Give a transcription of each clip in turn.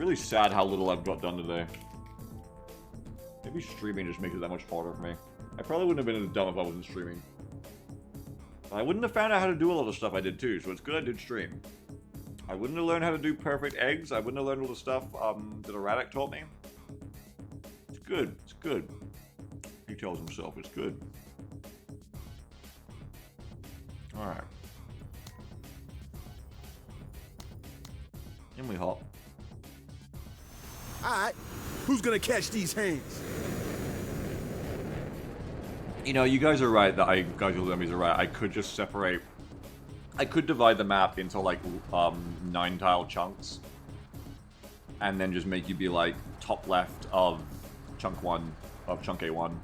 really sad how little I've got done today. Maybe streaming just makes it that much harder for me. I probably wouldn't have been as dumb if I wasn't streaming. I wouldn't have found out how to do a lot of the stuff I did too, so it's good I did stream. I wouldn't have learned how to do perfect eggs. I wouldn't have learned all the stuff that Erratic taught me. It's good. It's good. He tells himself it's good. Alright. In we hop. Alright, who's gonna catch these hands? You know, you guys are right that guys who enemies are right. I could just separate. I could divide the map into like 9 tile chunks, and then just make you be like top left of chunk 1 of chunk A1.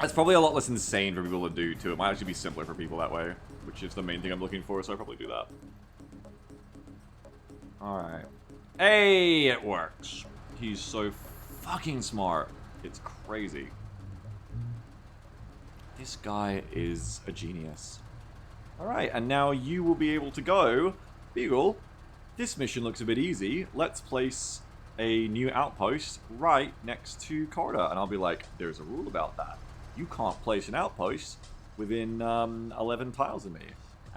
That's probably a lot less insane for people to do too. It might actually be simpler for people that way, which is the main thing I'm looking for. So I'll probably do that. All right. Hey, it works. He's so fucking smart. It's crazy. This guy is a genius. Alright, and now you will be able to go, Beagle, this mission looks a bit easy. Let's place a new outpost right next to Corridor. And I'll be like, there's a rule about that. You can't place an outpost within 11 tiles of me.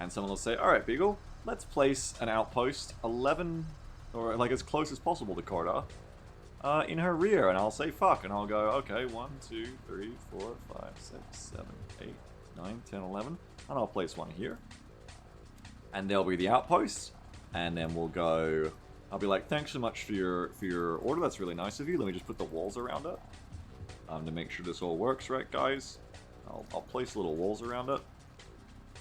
And someone will say, alright, Beagle, let's place an outpost 11, or like as close as possible to Corridor, in her rear. And I'll say, fuck, and I'll go, okay, 1, 2, 3, 4, 5, 6, 7, 8, 9, 10, 11. And I'll place one here. And there'll be the outpost. And then we'll go... I'll be like, thanks so much for your order. That's really nice of you. Let me just put the walls around it. To make sure this all works right, guys. I'll place little walls around it.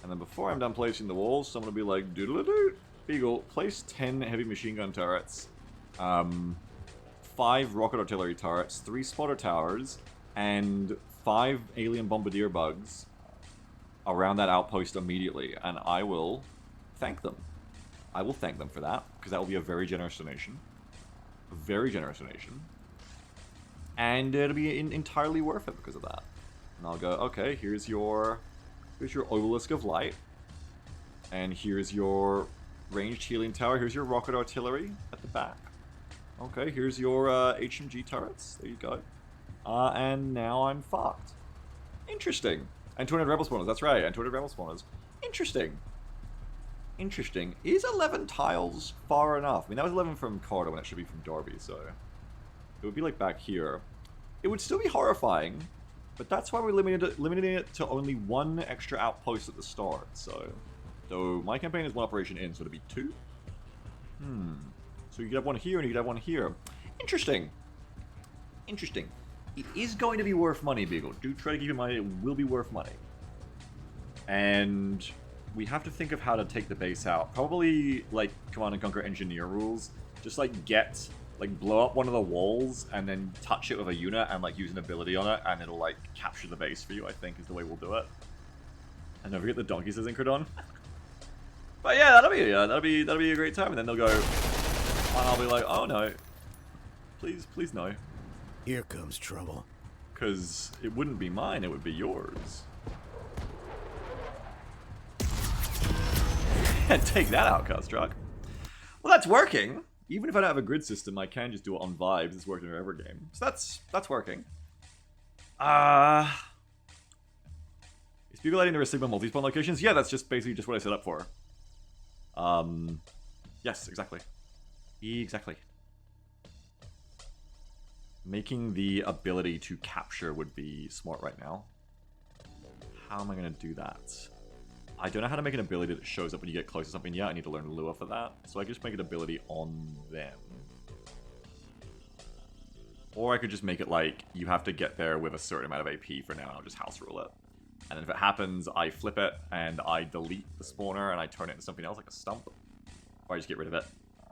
And then before I'm done placing the walls, someone will be like, doodle-a-doo. Beagle, place 10 heavy machine gun turrets. 5 rocket artillery turrets. 3 spotter towers. And 5 alien bombardier bugs around that outpost immediately, and I will thank them. I will thank them for that, because that will be a very generous donation. A very generous donation. And it'll be entirely worth it because of that. And I'll go, okay, here's your obelisk of light. And here's your ranged healing tower. Here's your rocket artillery at the back. Okay, here's your HMG turrets. There you go. And now I'm fucked. Interesting. And 200 rebel spawners, that's right, and 200 rebel spawners. Interesting. Interesting. Is 11 tiles far enough? I mean, that was 11 from Carter when it should be from Darby, so... It would be like back here. It would still be horrifying, but that's why we're limiting it to only 1 extra outpost at the start, so... So, my campaign is 1 operation in, so it'll be 2? So you could have 1 here, and you could have 1 here. Interesting. Interesting. It is going to be worth money, Beagle. Do try to keep in mind it will be worth money. And we have to think of how to take the base out. Probably, like, Command & Conquer engineer rules. Just, like, blow up one of the walls and then touch it with a unit and, like, use an ability on it and it'll, like, capture the base for you, I think, is the way we'll do it. And don't forget the donkey says Incredon. But yeah, that'll be a great time. And then they'll go, and I'll be like, oh no. Please no. Here comes trouble. Because it wouldn't be mine, it would be yours. Take that out, Custruck. Well, that's working. Even if I don't have a grid system, I can just do it on vibes. It's worked in every game. So that's working. Is Beagle adding the Sigma multi-spawn locations? Yeah, that's just basically just what I set up for. Yes, exactly. Exactly. Making the ability to capture would be smart right now. How am I going to do that? I don't know how to make an ability that shows up when you get close to something yet. I need to learn Lua for that. So I could just make an ability on them. Or I could just make it like, you have to get there with a certain amount of AP for now, and I'll just house rule it. And then if it happens, I flip it, and I delete the spawner, and I turn it into something else, like a stump. Or I just get rid of it.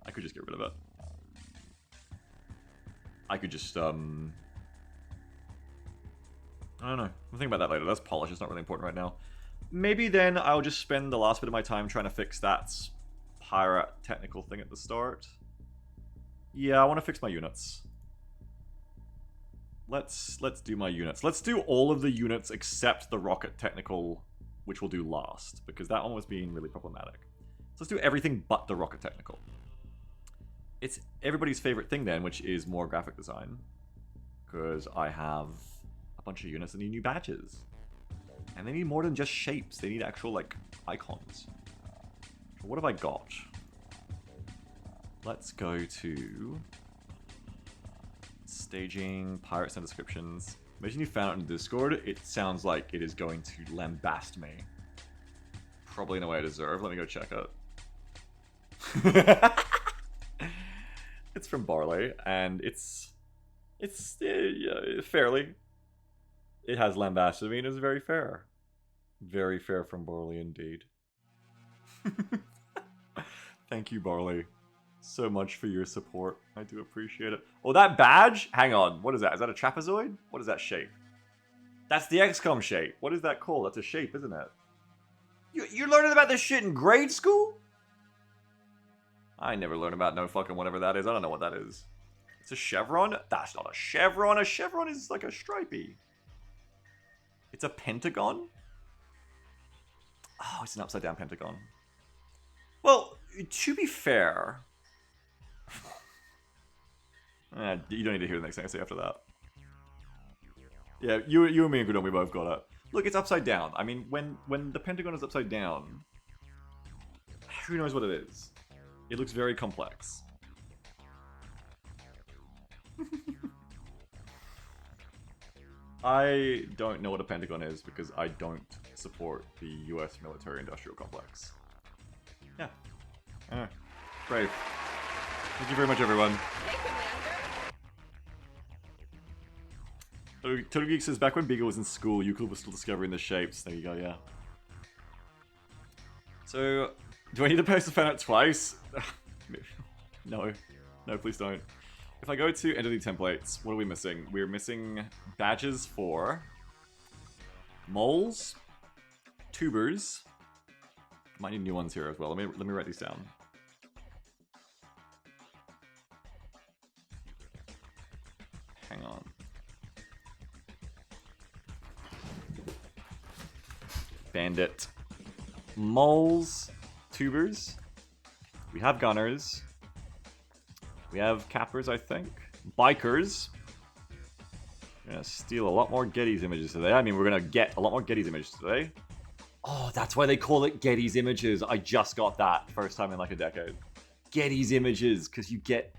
I could just get rid of it. I could just, I don't know. We'll think about that later. That's polish. It's not really important right now. Maybe then I'll just spend the last bit of my time trying to fix that pirate technical thing at the start. Yeah, I want to fix my units. Let's do my units. Let's do all of the units except the rocket technical, which we'll do last, because that one was being really problematic. So let's do everything but the rocket technical. it's everybody's favorite thing then, which is more graphic design. Because I have a bunch of units that need new badges. And they need more than just shapes. They need actual, like, icons. What have I got? Let's go to staging, pirates and descriptions. Imagine you found it in Discord. It sounds like it is going to lambast me. Probably in a way I deserve. Let me go check it. It's from Barley, and it's fairly. It has lambasted me, and it's very fair. Very fair from Barley indeed. Thank you, Barley, so much for your support. I do appreciate it. Oh, that badge? Hang on. What is that? Is that a trapezoid? What is that shape? That's the XCOM shape. What is that called? That's a shape, isn't it? You're learning about this shit in grade school? I never learned about no fucking whatever that is. I don't know what that is. It's a chevron? That's not a chevron. A chevron is like a stripey. It's a pentagon? Oh, it's an upside down pentagon. Well, to be fair... you don't need to hear the next thing I say after that. Yeah, you and me and Gudon, we both got it. Look, it's upside down. I mean, when the pentagon is upside down, who knows what it is? It looks very complex. I don't know what a pentagon is because I don't support the US military-industrial complex. Yeah. Brave. Thank you very much, everyone. Total Geek says, back when Beagle was in school, Euclid was still discovering the shapes. There you go, yeah. So, do I need to post the fan art twice? No. No, please don't. If I go to entity templates, what are we missing? We're missing badges for moles, tubers. Might need new ones here as well. Let me write these down. Hang on. Bandit. Moles, tubers. We have gunners. We have cappers, I think. Bikers. We're gonna steal a lot more Getty's images today. I mean, we're gonna get a lot more Getty's images today. Oh, that's why they call it Getty's images. I just got that first time in like a decade. Getty's images, because you get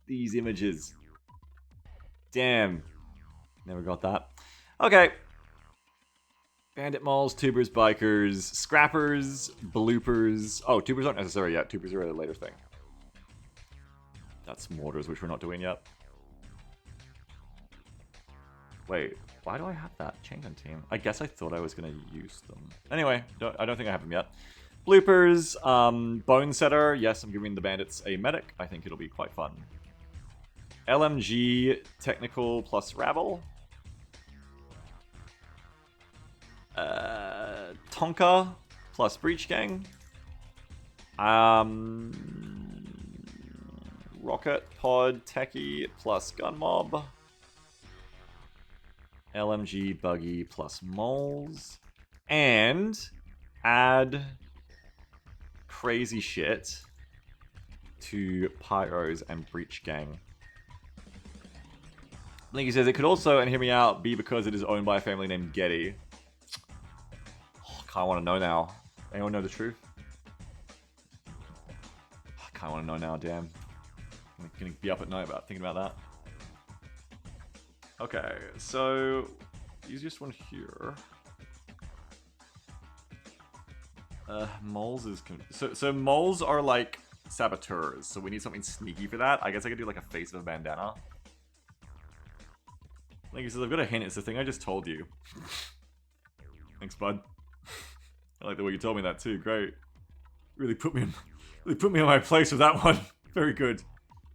these images. Damn. Never got that. Okay. Bandit moles, tubers, bikers, scrappers, bloopers. Oh, tubers aren't necessary yet. Tubers are a later thing. That's mortars, which we're not doing yet. Wait, why do I have that change on team? I guess I thought I was going to use them. Anyway, I don't think I have them yet. Bloopers, Bone Setter. Yes, I'm giving the bandits a medic. I think it'll be quite fun. LMG, technical plus rabble. Tonka plus breach gang. Rocket pod techie plus gun mob. LMG buggy plus moles. And add crazy shit to pyros and breach gang. Linky says it could also, and hear me out, be because it is owned by a family named Getty. Oh, I kinda wanna know now. Anyone know the truth? I kinda wanna know now, damn. I'm gonna be up at night about thinking about that. Okay, so easiest one here. Moles is so moles are like saboteurs, so we need something sneaky for that. I guess I could do like a face of a bandana. Like he says, I've got a hint. It's the thing I just told you. Thanks, bud. I like the way you told me that too. Great. Really put me on my place with that one. Very good.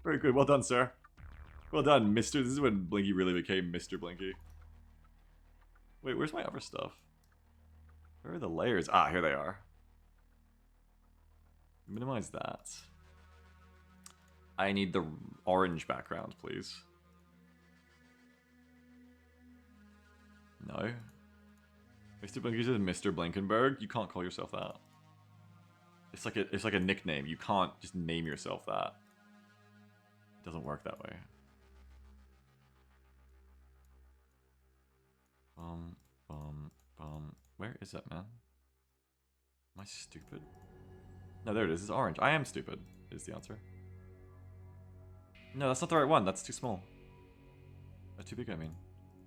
Very good. Well done, sir. Well done, Mr. This is when Blinky really became Mr. Blinky. Wait, where's my other stuff? Where are the layers? Ah, here they are. Minimize that. I need the orange background, please. No. Mr. Blinky says Mr. Blinkenberg. You can't call yourself that. It's like a nickname. You can't just name yourself that. doesn't work that way. Where is it, man? Am I stupid? No, there it is. It's orange. I am stupid, is the answer. No, that's not the right one. That's too small. Too big, I mean.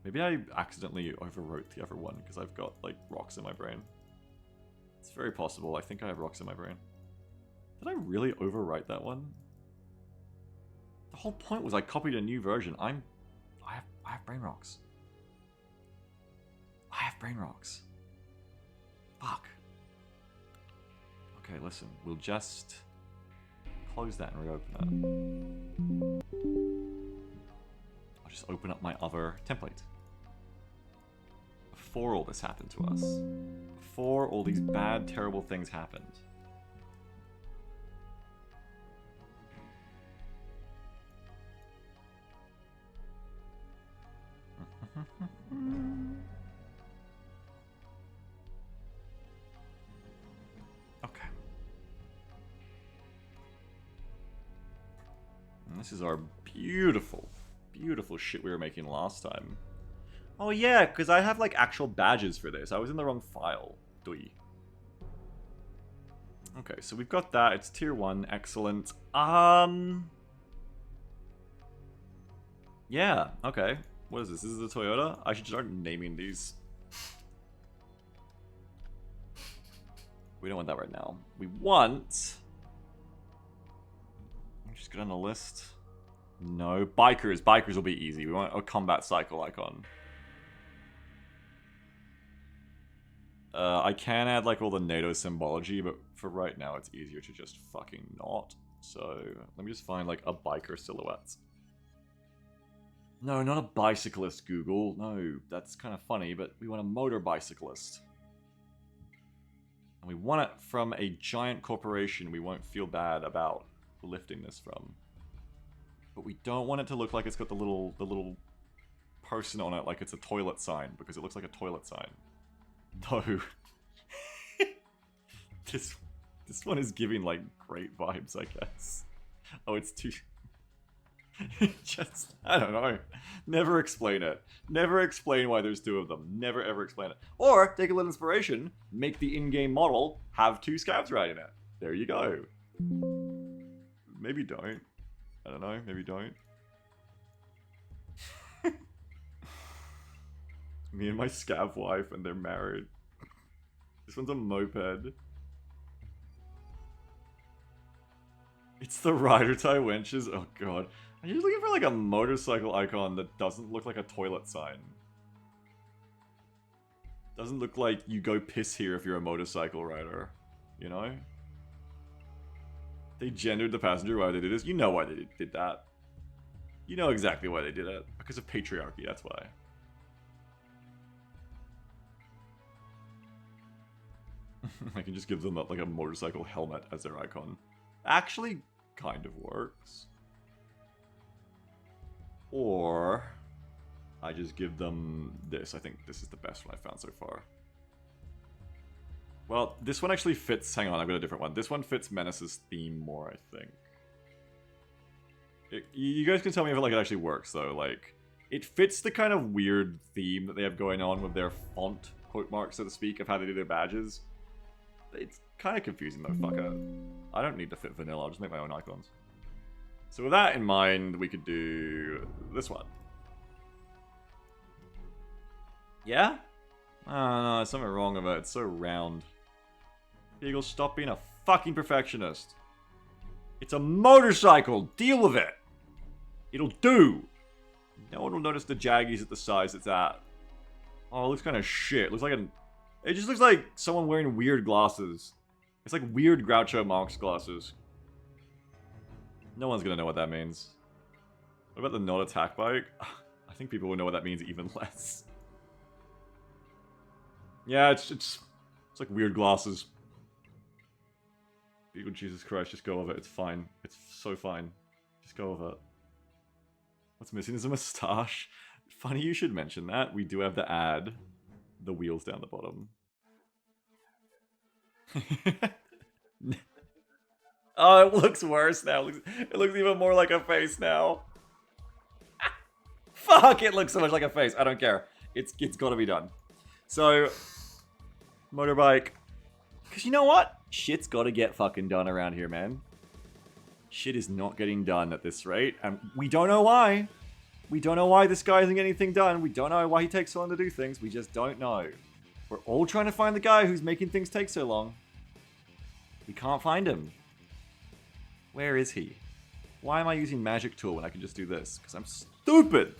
Maybe I accidentally overwrote the other one because I've got, like, rocks in my brain. It's very possible. I think I have rocks in my brain. Did I really overwrite that one? The whole point was I copied a new version. I have brain rocks. I have brain rocks. Fuck. Okay, listen. We'll just close that and reopen it. I'll just open up my other template. Before all this happened to us. Before all these bad, terrible things happened. Okay. And this is our beautiful, beautiful shit we were making last time. Oh yeah, because I have like actual badges for this. I was in the wrong file. Doi. Okay, so we've got that. It's tier 1. Excellent. Yeah, okay. What is this? This is a Toyota? I should start naming these. We don't want that right now. We want... Just get on the list. No. Bikers. Bikers will be easy. We want a combat cycle icon. I can add like all the NATO symbology, but for right now it's easier to just fucking not. So let me just find like a biker silhouette. No, not a bicyclist, Google. No, that's kind of funny, but we want a motor bicyclist. And we want it from a giant corporation we won't feel bad about lifting this from. But we don't want it to look like it's got the little person on it like it's a toilet sign, because it looks like a toilet sign. No. This one is giving like great vibes, I guess. Oh, it's too... Just, I don't know. Never explain it. Never explain why there's two of them. Never ever explain it. Or, take a little inspiration, make the in-game model have two scabs riding it. There you go. Maybe don't. I don't know, maybe don't. Me and my scav wife, and they're married. This one's a moped. It's the rider tie winches. Oh god. I'm just looking for like a motorcycle icon that doesn't look like a toilet sign. Doesn't look like you go piss here if you're a motorcycle rider. You know? They gendered the passenger. Why they did this? You know why they did that. You know exactly why they did it. Because of patriarchy, that's why. I can just give them like a motorcycle helmet as their icon. Actually, kind of works. Or I just give them this. I think this is the best one I've found so far. Well, this one actually fits... Hang on, I've got a different one. This one fits Menace's theme more, I think. You guys can tell me if it actually works, though. Like, it fits the kind of weird theme that they have going on with their font, quote marks, so to speak, of how they do their badges. It's kind of confusing, though. Fuck it. I don't need to fit vanilla. I'll just make my own icons. So with that in mind, we could do this one. Yeah? I don't know, there's something wrong with it. It's so round. Beagle, stop being a fucking perfectionist. It's a motorcycle! Deal with it! It'll do! No one will notice the jaggies at the size it's at. Oh, it looks kind of shit. It looks like it just looks like someone wearing weird glasses. It's like weird Groucho Marx glasses. No one's gonna know what that means. What about the not attack bike? I think people will know what that means even less. Yeah, it's like weird glasses. Beagle, Jesus Christ, just go with it. It's fine. It's so fine. Just go with it. What's missing is a moustache. Funny you should mention that. We do have to add the wheels down the bottom. Oh, it looks worse now. It looks even more like a face now. Fuck, it looks so much like a face. I don't care. It's gotta be done. So, motorbike. Because you know what? Shit's gotta get fucking done around here, man. Shit is not getting done at this rate. And we don't know why. We don't know why this guy isn't getting anything done. We don't know why he takes so long to do things. We just don't know. We're all trying to find the guy who's making things take so long. We can't find him. Where is he? Why am I using magic tool when I can just do this? Because I'm stupid.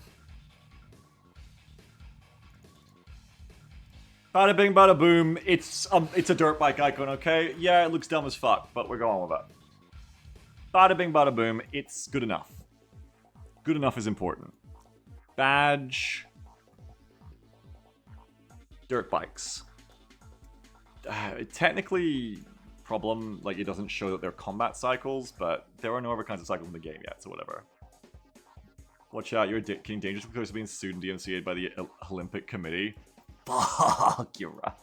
Bada bing, bada boom. It's a dirt bike icon, okay? Yeah, it looks dumb as fuck, but we're going with it. Bada bing, bada boom. It's good enough. Good enough is important. Badge. Dirt bikes. Technically, problem, like, it doesn't show that they're combat cycles, but there are no other kinds of cycles in the game yet, so whatever. Watch out, you're getting dangerous because of being sued and DMCA'd by the Olympic Committee. Fuck, you're right.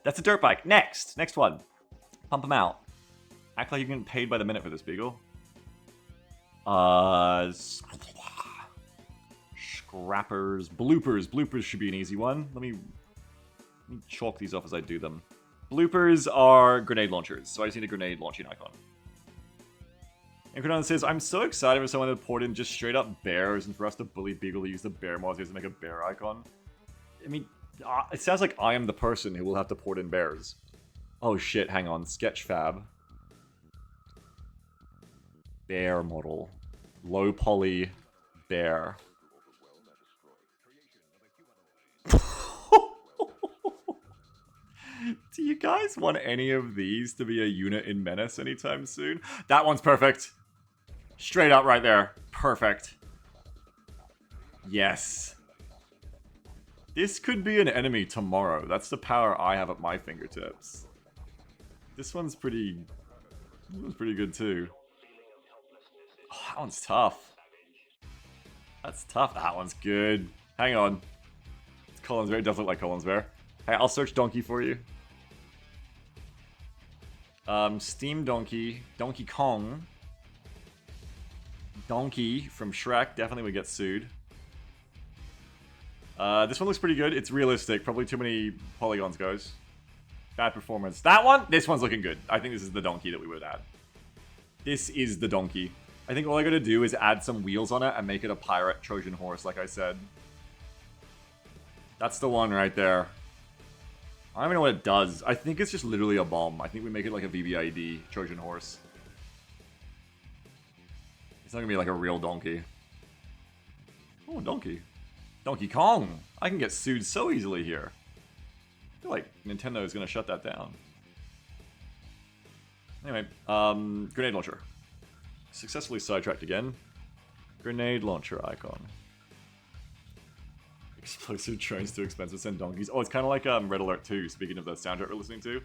That's a dirt bike. Next one. Pump them out. Act like you're getting paid by the minute for this, Beagle. Scrappers. Bloopers. Bloopers should be an easy one. Let me chalk these off as I do them. Bloopers are grenade launchers, so I just need a grenade launching icon. And Cronon says, I'm so excited for someone to port in just straight up bears and for us to bully Beagle to use the bear mods to make a bear icon. I mean, it sounds like I am the person who will have to port in bears. Oh shit, hang on. Sketchfab. Bear model. Low poly bear. Do you guys want any of these to be a unit in Menace anytime soon? That one's perfect. Straight up right there. Perfect. Yes. This could be an enemy tomorrow. That's the power I have at my fingertips. This one's pretty good too. Oh, that one's tough. That's tough. That one's good. Hang on. It's Collins Bear. It does look like Collins Bear. Hey, I'll search Donkey for you. Steam Donkey. Donkey Kong. Donkey from Shrek. Definitely would get sued. This one looks pretty good. It's realistic. Probably too many polygons, guys. Bad performance. That one? This one's looking good. I think this is the donkey that we would add. This is the donkey. I think all I gotta do is add some wheels on it and make it a pirate Trojan horse, like I said. That's the one right there. I don't even know what it does. I think it's just literally a bomb. I think we make it like a VVID Trojan horse. It's not gonna be like a real donkey. Oh, donkey. Donkey Kong! I can get sued so easily here. I feel like Nintendo is going to shut that down. Anyway, grenade launcher. Successfully sidetracked again. Grenade launcher icon. Explosive trains too expensive, send donkeys. Oh, it's kind of like Red Alert 2, speaking of the soundtrack we're listening to.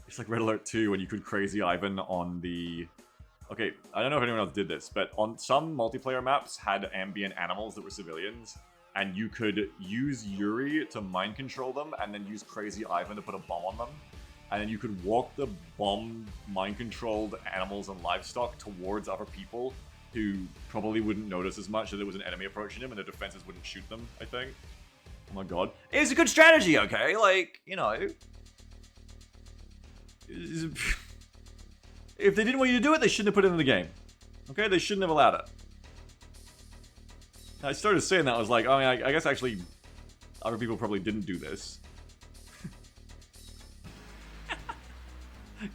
It's like Red Alert 2 when you could Crazy Ivan on the... Okay, I don't know if anyone else did this, but on some multiplayer maps had ambient animals that were civilians. And you could use Yuri to mind control them, and then use Crazy Ivan to put a bomb on them. And then you could walk the bomb mind-controlled animals and livestock towards other people who probably wouldn't notice as much that there was an enemy approaching them, and their defenses wouldn't shoot them, I think. Oh my god. It's a good strategy, okay? Like, you know... If they didn't want you to do it, they shouldn't have put it in the game. Okay? They shouldn't have allowed it. I started saying that, I was like, I mean, I guess actually other people probably didn't do this.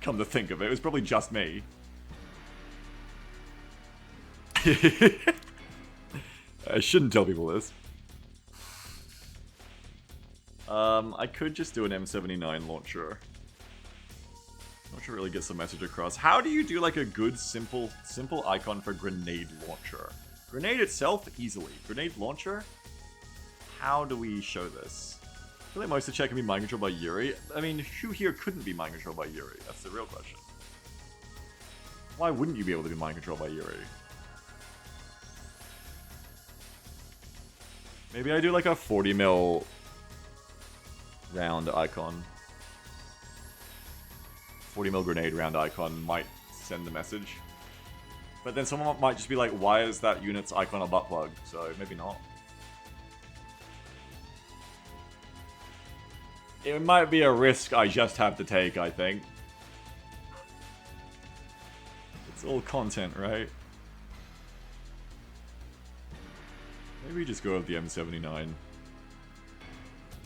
Come to think of it, it was probably just me. I shouldn't tell people this. I could just do an M79 launcher. Launcher really gets the message across. How do you do like a good, simple icon for grenade launcher? Grenade itself, easily. Grenade launcher? How do we show this? I feel like most of the chat can be mind controlled by Yuri. I mean, who here couldn't be mind controlled by Yuri? That's the real question. Why wouldn't you be able to be mind controlled by Yuri? Maybe I do like a 40 mil round icon. 40mm grenade round icon might send the message. But then someone might just be like, why is that unit's icon a butt plug? So maybe not. It might be a risk I just have to take, I think. It's all content, right? Maybe just go with the M79.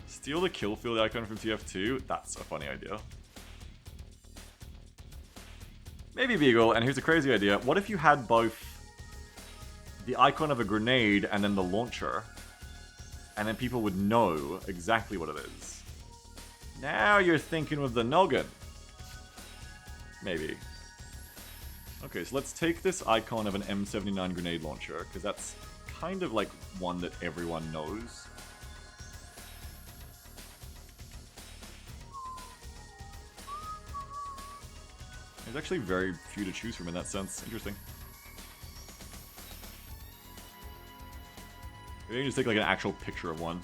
Steal the kill field icon from TF2? That's a funny idea. Maybe Beagle, and here's a crazy idea. What if you had both the icon of a grenade and then the launcher? And then people would know exactly what it is. Now you're thinking with the noggin. Maybe. Okay, so let's take this icon of an M79 grenade launcher, because that's kind of like one that everyone knows. There's actually very few to choose from in that sense. Interesting. Maybe you can just take like an actual picture of one.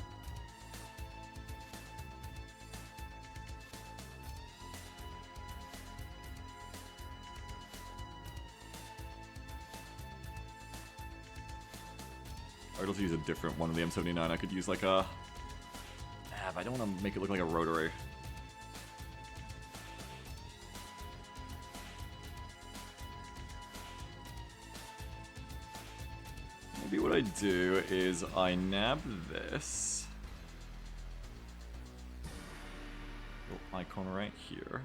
Or let's use a different one of the M79. I could use like a... but I don't want to make it look like a rotary. Maybe what I do is I nab this little icon right here.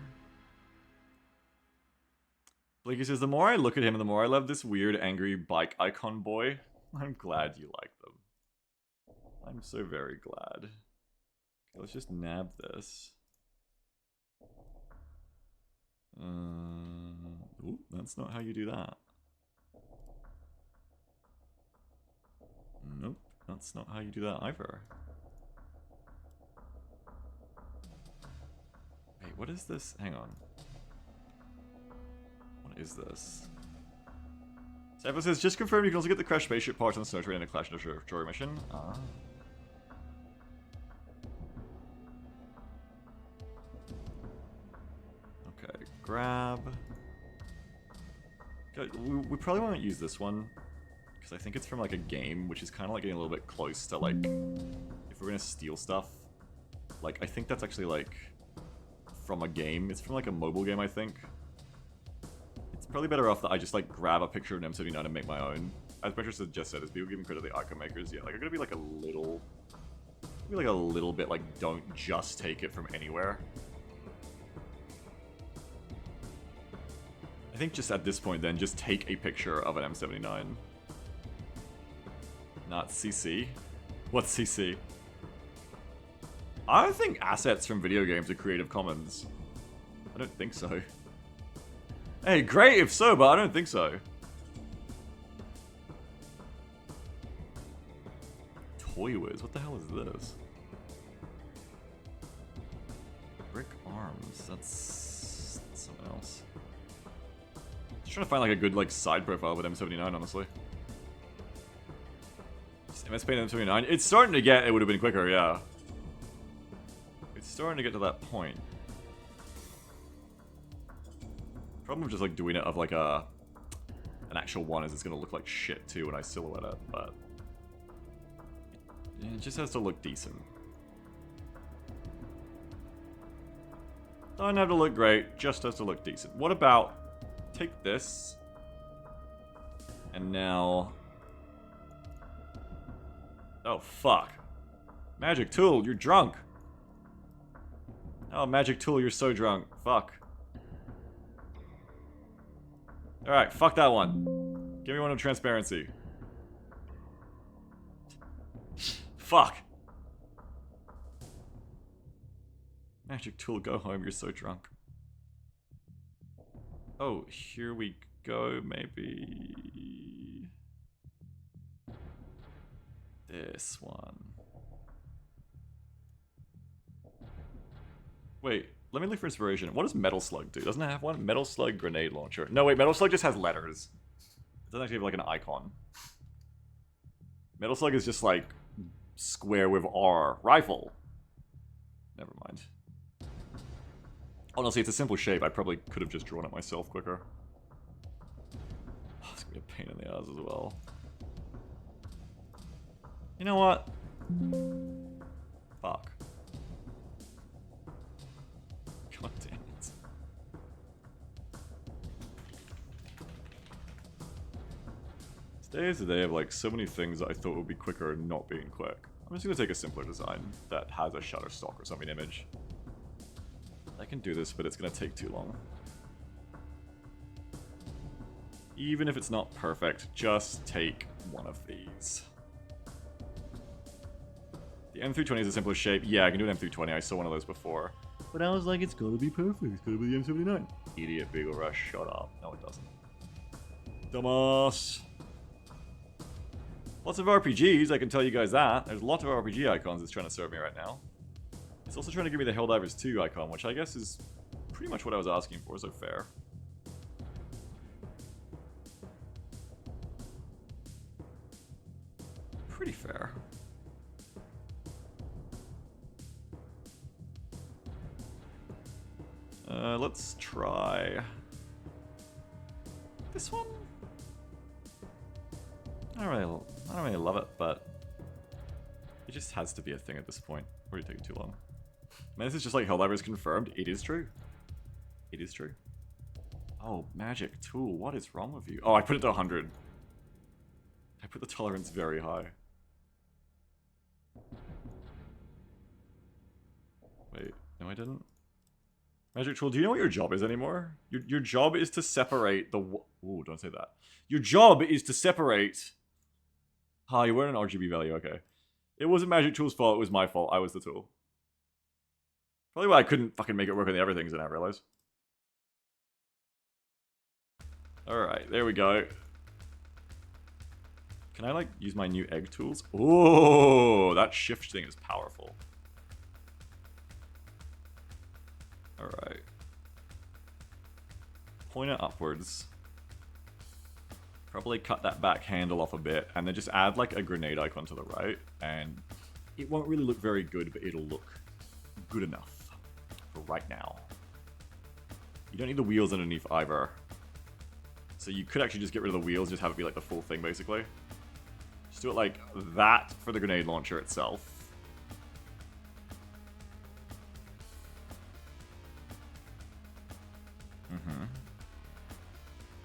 Blinky says, the more I look at him, the more I love this weird, angry bike icon boy. I'm glad you like them. I'm so very glad. Okay, let's just nab this. Ooh, that's not how you do that. Nope, that's not how you do that either. Wait, what is this? Hang on. What is this? Sava says, just confirm you can also get the crashed spaceship parts on the Snow Train in a Clash Destroyer mission. Ah. Okay, grab. Okay, we probably won't use this one, because I think it's from like a game, which is kind of like getting a little bit close to like, if we're gonna steal stuff, like I think that's actually like from a game. It's from like a mobile game, I think. It's probably better off that I just like grab a picture of an M79 and make my own. As Petrus just said, is people giving credit to the icon makers? Yeah, like I'm gonna be like a little, bit like don't just take it from anywhere. I think just at this point then, just take a picture of an M79. Not CC. What's CC? I don't think assets from video games are Creative Commons. I don't think so. Hey, great if so, but I don't think so. Toy Whiz, what the hell is this? Brick Arms, that's something else. Just trying to find like a good like side profile with M79, honestly. Just MS Paint M79. It's starting to get, it would have been quicker, yeah. It's starting to get to that point. Problem of just like doing it of like an actual one is it's gonna look like shit too when I silhouette it, but it just has to look decent. Don't have to look great, just has to look decent. What about take this and now, oh fuck, Magic Tool, you're drunk. Oh, Magic Tool, you're so drunk. Fuck. Alright, fuck that one. Give me one of transparency. Fuck. Magic Tool, go home, you're so drunk. Oh, here we go, maybe... this one. Wait, let me look for inspiration. What does Metal Slug do? Doesn't it have one? Metal Slug grenade launcher. No, wait, Metal Slug just has letters. It doesn't actually have like an icon. Metal Slug is just like square with R. Rifle. Never mind. Honestly, it's a simple shape. I probably could have just drawn it myself quicker. Oh, it's gonna be a pain in the ass as well. You know what? Fuck. God damn it. Today is the day of like so many things that I thought would be quicker and not being quick. I'm just gonna take a simpler design that has a Shutterstock or something image. I can do this, but it's gonna take too long. Even if it's not perfect, just take one of these. The M320 is the simplest shape. Yeah, I can do an M320. I saw one of those before. But I was like, it's gotta be perfect. It's gotta be the M79. Idiot Beagle Rush. Shut up. No, it doesn't. Dumbass. Lots of RPGs, I can tell you guys that. There's lots of RPG icons it's trying to serve me right now. It's also trying to give me the Helldivers 2 icon, which I guess is pretty much what I was asking for, so fair. Pretty fair. Let's try this one. I don't really love it, but it just has to be a thing at this point. Already taking too long. Man, this is just like Helldivers confirmed. It is true. It is true. Oh, magic tool. What is wrong with you? Oh, I put it to 100. I put the tolerance very high. Wait, no I didn't. Magic tool, do you know what your job is anymore? Your job is to separate the... Ooh, don't say that. Your job is to separate... Ah, you weren't an RGB value, okay. It wasn't Magic Tool's fault, it was my fault. I was the tool. Probably why I couldn't fucking make it work on the other things, I now realize. Alright, there we go. Can I, like, use my new egg tools? Oh, that shift thing is powerful. Alright. Point it upwards. Probably cut that back handle off a bit, and then just add, like, a grenade icon to the right, and it won't really look very good, but it'll look good enough for right now. You don't need the wheels underneath either. So you could actually just get rid of the wheels, just have it be like the full thing, basically. Just do it like that for the grenade launcher itself.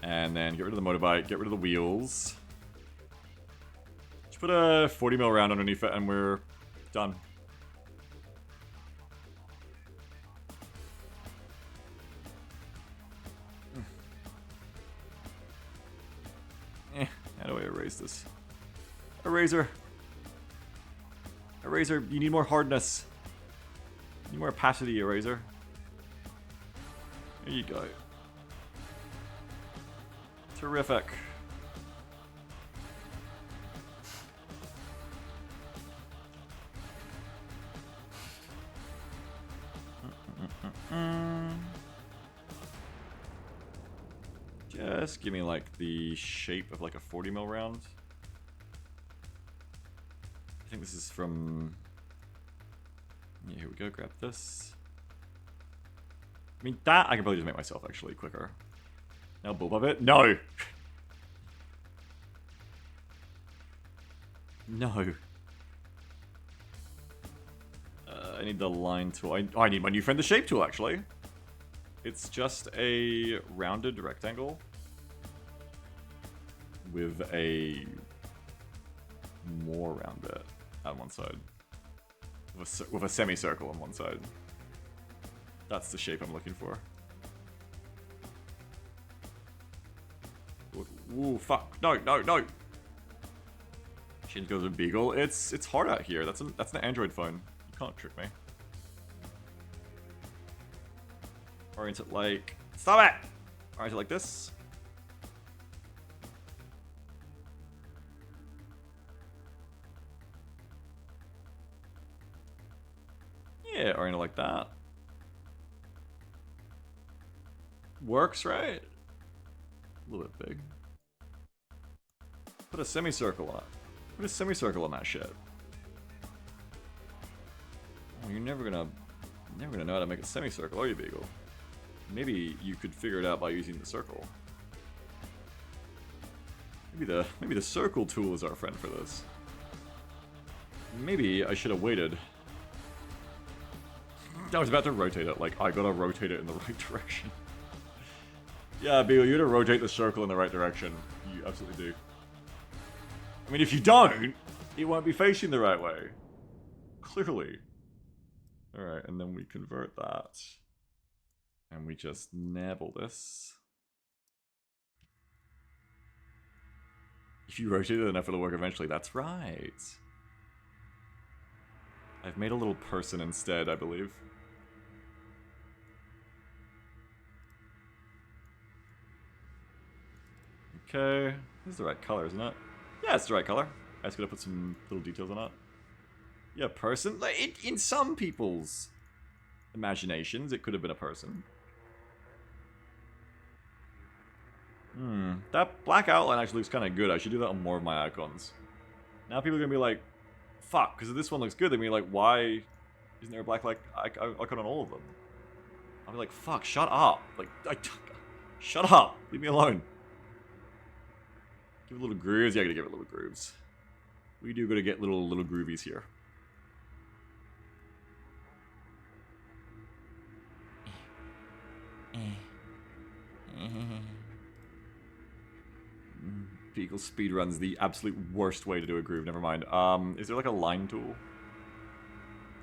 And then get rid of the motorbike, get rid of the wheels. Just put a 40mm round underneath it and we're done. How do I erase this? Eraser. Eraser, you need more hardness. You need more opacity, Eraser. There you go. Terrific. Just give me like the shape of like a 40mm round. I think this is from... Yeah, here we go, grab this. I mean, that I can probably just make myself actually quicker. Now bulb of it? No! No. I need the line tool. I need my new friend, the shape tool, actually. It's just a rounded rectangle with a more round bit on one side. With a semicircle on one side. That's the shape I'm looking for. Ooh, fuck. No, no, no! Change goes to Beagle. It's hard out here. That's an Android phone. You can't trick me. Orient it like... Stop it! Orient it like this. Yeah, orient it like that. Works, right? A little bit big. Put a semicircle on it. Put a semicircle on that shit. Oh, you're never gonna know how to make a semicircle, are you, Beagle? Maybe you could figure it out by using the circle. Maybe the circle tool is our friend for this. Maybe I should have waited. I was about to rotate it, like, I gotta rotate it in the right direction. Yeah, Beagle, you gotta rotate the circle in the right direction. You absolutely do. I mean, if you don't, it won't be facing the right way. Clearly. Alright, and then we convert that. And we just nabble this. If you rotate it enough, it'll work eventually. That's right. I've made a little person instead, I believe. Okay. This is the right color, isn't it? Yeah, it's the right color. I just gotta put some little details on it. Yeah, person. Like, in some people's imaginations, it could have been a person. That black outline actually looks kind of good. I should do that on more of my icons. Now people are going to be like, fuck, because this one looks good. They're going to be like, why isn't there a black icon on all of them? I'll be like, fuck, shut up. Like, shut up. Leave me alone. Give it little grooves. Yeah, I got to give it little grooves. We do got to get little groovies here. Beagle speedrun's the absolute worst way to do a groove, never mind. Is there like a line tool?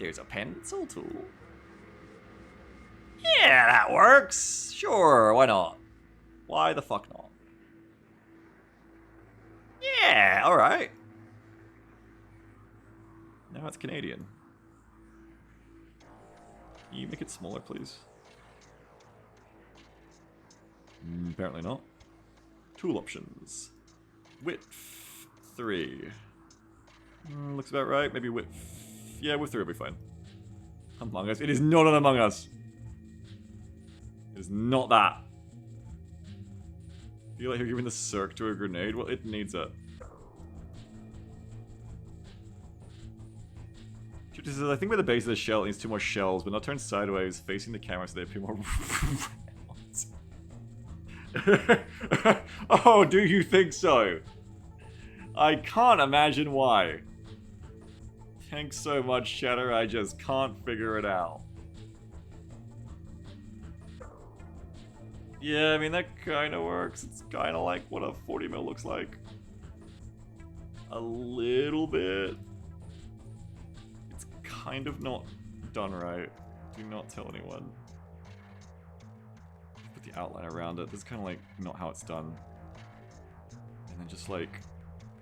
There's a pencil tool. Yeah, that works! Sure, why not? Why the fuck not? Yeah, alright. Now it's Canadian. Can you make it smaller, please? Apparently not. Tool options. Width 3. Looks about right. Maybe width. Yeah, width 3 will be fine. Among Us. It is not an Among Us. It is not that. Feel like you're giving the circ to a grenade? Well, it needs it. I think with the base of the shell, it needs 2 more shells, but not turned sideways, facing the camera so they appear more round. Oh, do you think so? I can't imagine why. Thanks so much, Shatter. I just can't figure it out. Yeah, I mean, that kind of works. It's kind of like what a 40mm looks like. A little bit. It's kind of not done right. Do not tell anyone. Put the outline around it. This is kind of like not how it's done. And then just like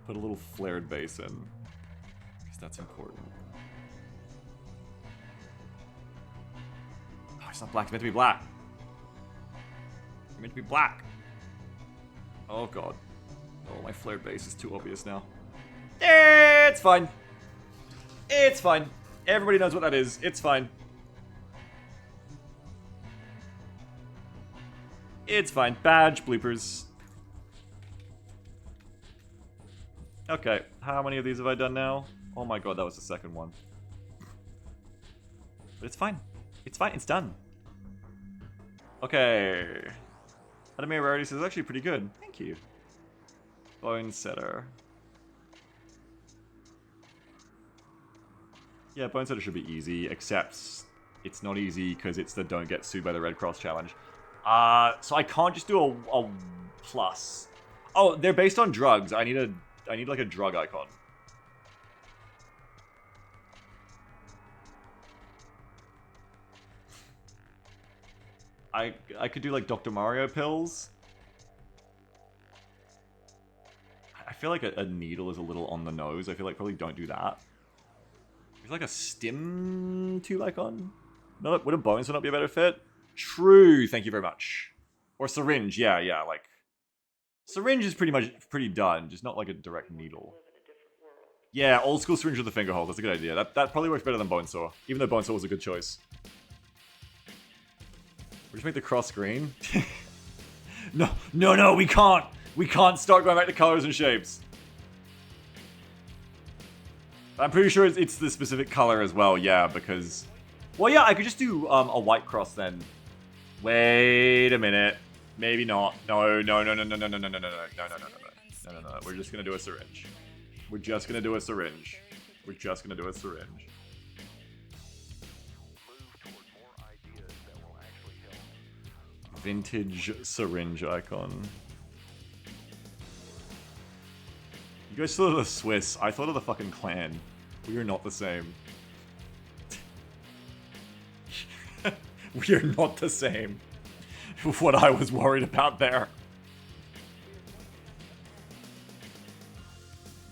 put a little flared base in, because that's important. Oh, it's not black. It's meant to be black. It's meant to be black. Oh god. Oh, my flared base is too obvious now. It's fine. It's fine. Everybody knows what that is. It's fine. It's fine. Badge bloopers. Okay, how many of these have I done now? Oh my god, that was the second one. But it's fine. It's fine, it's done. Okay. Anime rarity says actually pretty good. Thank you. Bone setter. Yeah, Bone setter should be easy, except it's not easy because it's the don't get sued by the Red Cross challenge. So I can't just do a plus. Oh, they're based on drugs. I need like a drug icon. I could do like Dr. Mario pills. I feel like a needle is a little on the nose. I feel like probably don't do that. It's like a stim tool icon. No, would a bone not be a better fit? True, thank you very much. Or syringe, yeah, like syringe is pretty done, just not like a direct needle. Yeah, old school syringe with the finger hole. That's a good idea. That probably works better than Bonesaw, even though Bonesaw was a good choice. We just make the cross green. No, we can't. We can't start going back to colors and shapes. I'm pretty sure it's the specific color as well, yeah, because... Well, yeah, I could just do a white cross then. Wait a minute. Maybe not. No, no, no, no, no, no, no, no, no, no, no, no, no, no, no, no, no, no. We're just gonna do a syringe. We're just gonna do a syringe. We're just gonna do a syringe. Vintage syringe icon. You guys thought of the Swiss. I thought of the fucking clan. We are not the same. We are not the same. What I was worried about there.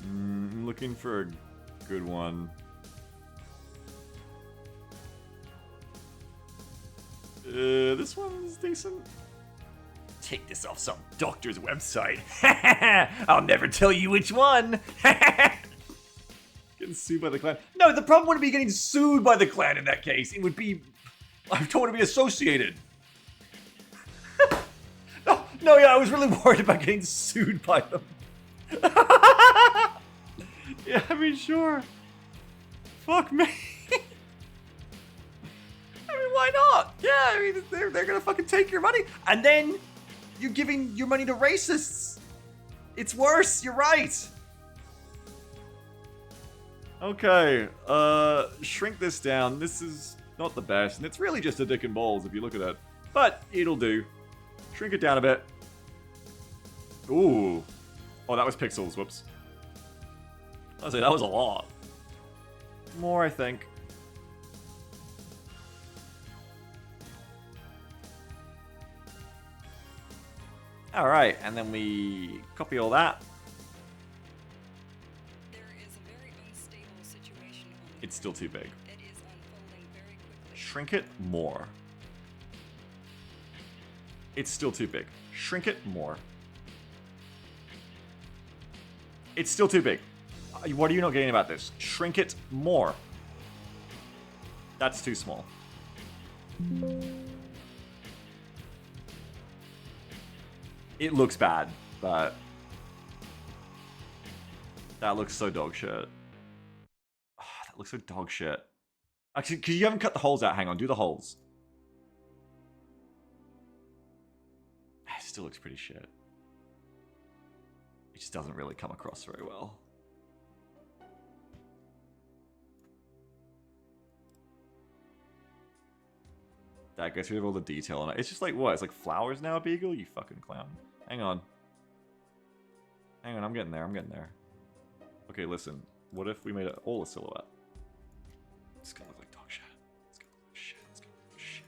I'm looking for a good one. This one's decent. Take this off some doctor's website. I'll never tell you which one. Getting sued by the clan. No, the problem wouldn't be getting sued by the clan in that case. It would be... I don't want to be associated. No, yeah, I was really worried about getting sued by them. Yeah, I mean, sure. Fuck me. I mean, why not? Yeah, I mean, they're gonna fucking take your money. And then you're giving your money to racists. It's worse, you're right. Okay, shrink this down. This is not the best, and it's really just a dick and balls if you look at it. But it'll do. Shrink it down a bit. Ooh. Oh, that was pixels, whoops. I was like, that was a lot. More, I think. Alright, and then we copy all that. There is a very unstable situation on the It's still too big. It is unfolding very quickly. Shrink it more. It's still too big. Shrink it more. It's still too big. What are you not getting about this? Shrink it more. That's too small. It looks bad, but that looks so dog shit. Oh, that looks so dog shit. Actually, because you haven't cut the holes out. Hang on, do the holes. It still looks pretty shit. It just doesn't really come across very well. That gets rid of all the detail on it. It's just like, what? It's like flowers now, Beagle? You fucking clown. Hang on. Hang on, I'm getting there, I'm getting there. Okay, listen. What if we made it all a silhouette? It's gonna look like dog shit. It's gonna look like shit. It's gonna look like shit.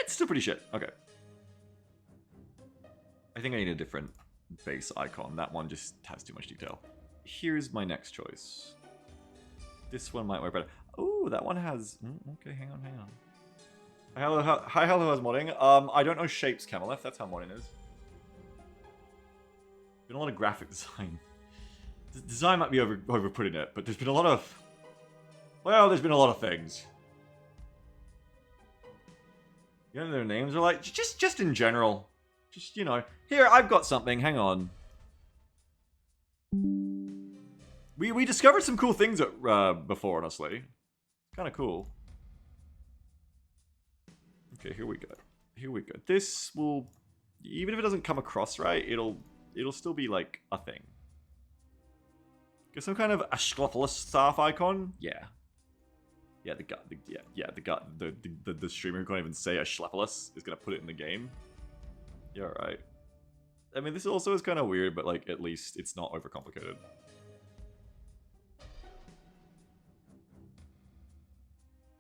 It's still pretty shit. Okay. I think I need a different base icon. That one just has too much detail. Here's my next choice. This one might work better. Oh, that one has... okay, hang on, hang on. Hi, hello, how's modding? I don't know shapes, Camelef. That's how modding is. Been a lot of graphic design. Design might be over-putting it, but there's been a lot of... Well, there's been a lot of things. You know, their names are like... Just in general. Just, you know. Here, I've got something. Hang on. We discovered some cool things before, honestly. Kind of cool. Okay, here we go. Here we go. This will, even if it doesn't come across right, it'll still be like a thing. Get some kind of Ashclopolis staff icon. Yeah. Yeah, the streamer who can't even say Ashclopolis is gonna put it in the game. Yeah, right. I mean, this also is kind of weird, but like at least it's not overcomplicated.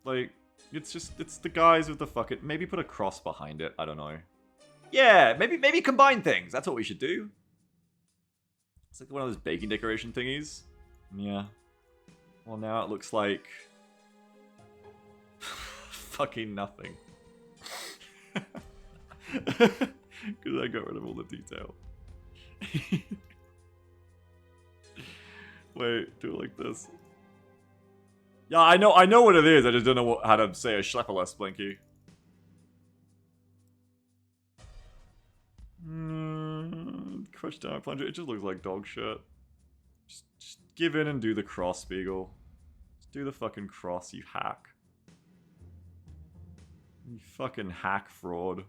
Like, it's the guys with the fucking... Maybe put a cross behind it, I don't know. Yeah, maybe combine things, that's what we should do. It's like one of those baking decoration thingies. Yeah. Well, now it looks like... fucking nothing. Because I got rid of all the detail. Wait, do it like this. Yeah, I know what it is. I just don't know how to say a Schlepperless, Blinky. Crush down plunger. It just looks like dog shit. Just give in and do the cross, Beagle. Just do the fucking cross, you hack. You fucking hack fraud.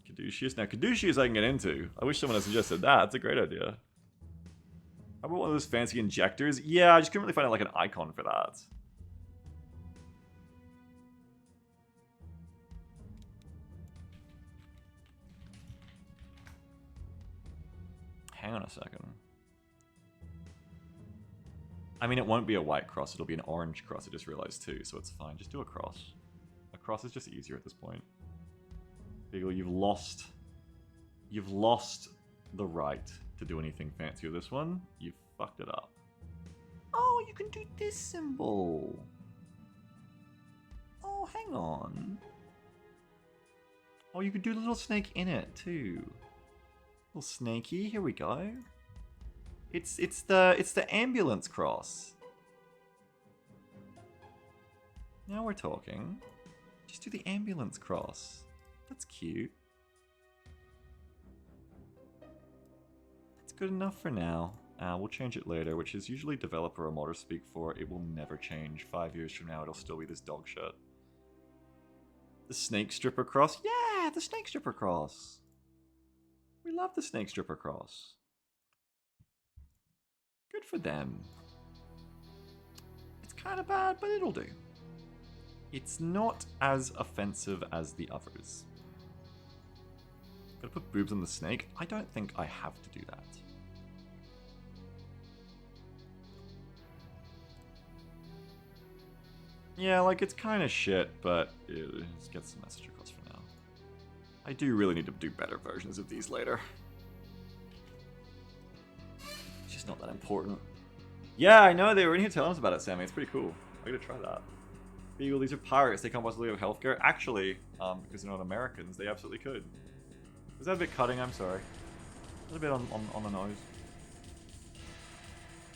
Caduceus? Now, Caduceus I can get into. I wish someone had suggested that. That's a great idea. How about one of those fancy injectors? Yeah, I just couldn't really find like an icon for that. Hang on a second. I mean, it won't be a white cross. It'll be an orange cross. I just realized too, so it's fine. Just do a cross. A cross is just easier at this point. Beagle, you've lost the right to do anything fancy with this one. You've fucked it up. Oh, you can do this symbol. Oh, hang on. Oh, you could do the little snake in it too. Little snakey. Here we go. It's the ambulance cross. Now we're talking. Just do the ambulance cross. That's cute. That's good enough for now. We'll change it later, which is usually developer or modder speak for. It will never change. 5 years from now, it'll still be this dog shit. The snake stripper cross? Yeah, the snake stripper cross. We love the snake stripper cross. Good for them. It's kind of bad, but it'll do. It's not as offensive as the others. Gotta put boobs on the snake? I don't think I have to do that. Yeah, like, it's kind of shit, but let's get the message across for now. I do really need to do better versions of these later. It's just not that important. Yeah, I know, they were in here telling us about it, Sammy. It's pretty cool. I gotta try that. Beagle, these are pirates. They can't possibly have healthcare. Actually, because they're not Americans, they absolutely could. Was that a bit cutting? I'm sorry. A little bit on the nose.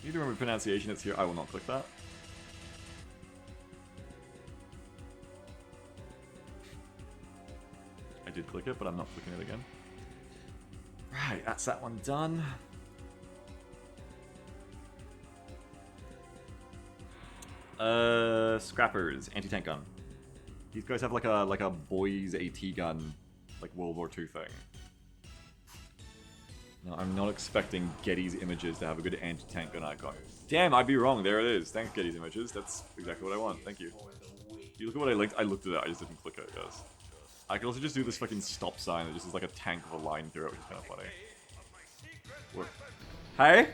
You need to remember pronunciation. It's here. I will not click that. I did click it, but I'm not clicking it again. Right, that's that one done. Scrappers, anti-tank gun. These guys have like a boys AT gun, like World War II thing. No, I'm not expecting Getty's Images to have a good anti-tank gun icon. Damn, I'd be wrong. There it is. Thanks, Getty's Images. That's exactly what I want. Thank you. You look at what I linked. I looked at it. I just didn't click it, guys. I could also just do this fucking stop sign that just is like a tank with a line through it, which is kind of funny. What? Hey?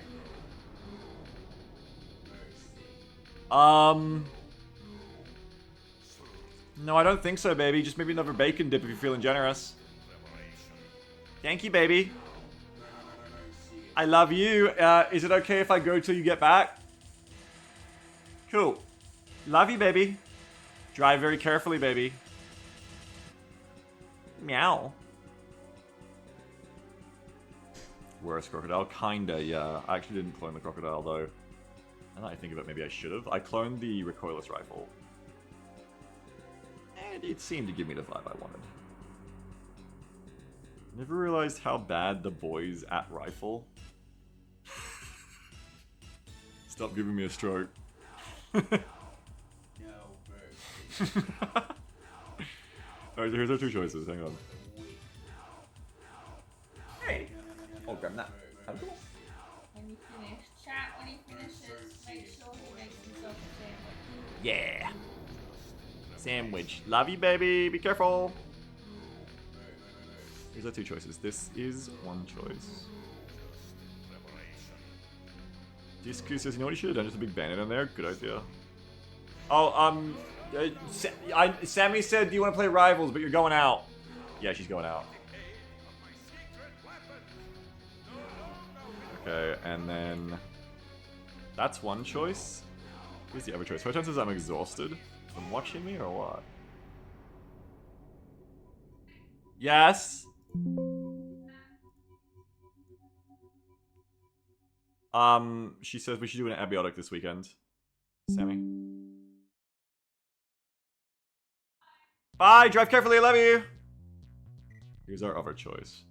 No, I don't think so, baby. Just maybe another bacon dip if you're feeling generous. Thank you, baby. I love you. Is it okay if I go till you get back? Cool. Love you, baby. Drive very carefully, baby. Meow. Worst crocodile? Kinda, yeah. I actually didn't clone the crocodile, though. Now that I think of it, maybe I should have. I cloned the recoilless rifle. And it seemed to give me the vibe I wanted. Never realized how bad the boys at rifle. Stop giving me a stroke. Alright, so here's our two choices. Hang on. Hey! Oh, grab that. How cool. When you finish, chat when he finishes, make sure he makes himself a sandwich. Yeah! Sandwich. Love you, baby. Be careful. Here's our two choices. This is one choice. Discu says, you know what you should have done? Just a big bandit in there? Good idea. Oh, Sammy said, do you want to play Rivals, but you're going out. Yeah, she's going out. Okay, and then... That's one choice. Here's the other choice. What chances I'm exhausted from watching me, or what? Yes? She says we should do an abiotic this weekend. Sammy. Bye! Drive carefully, I love you! Here's our other choice.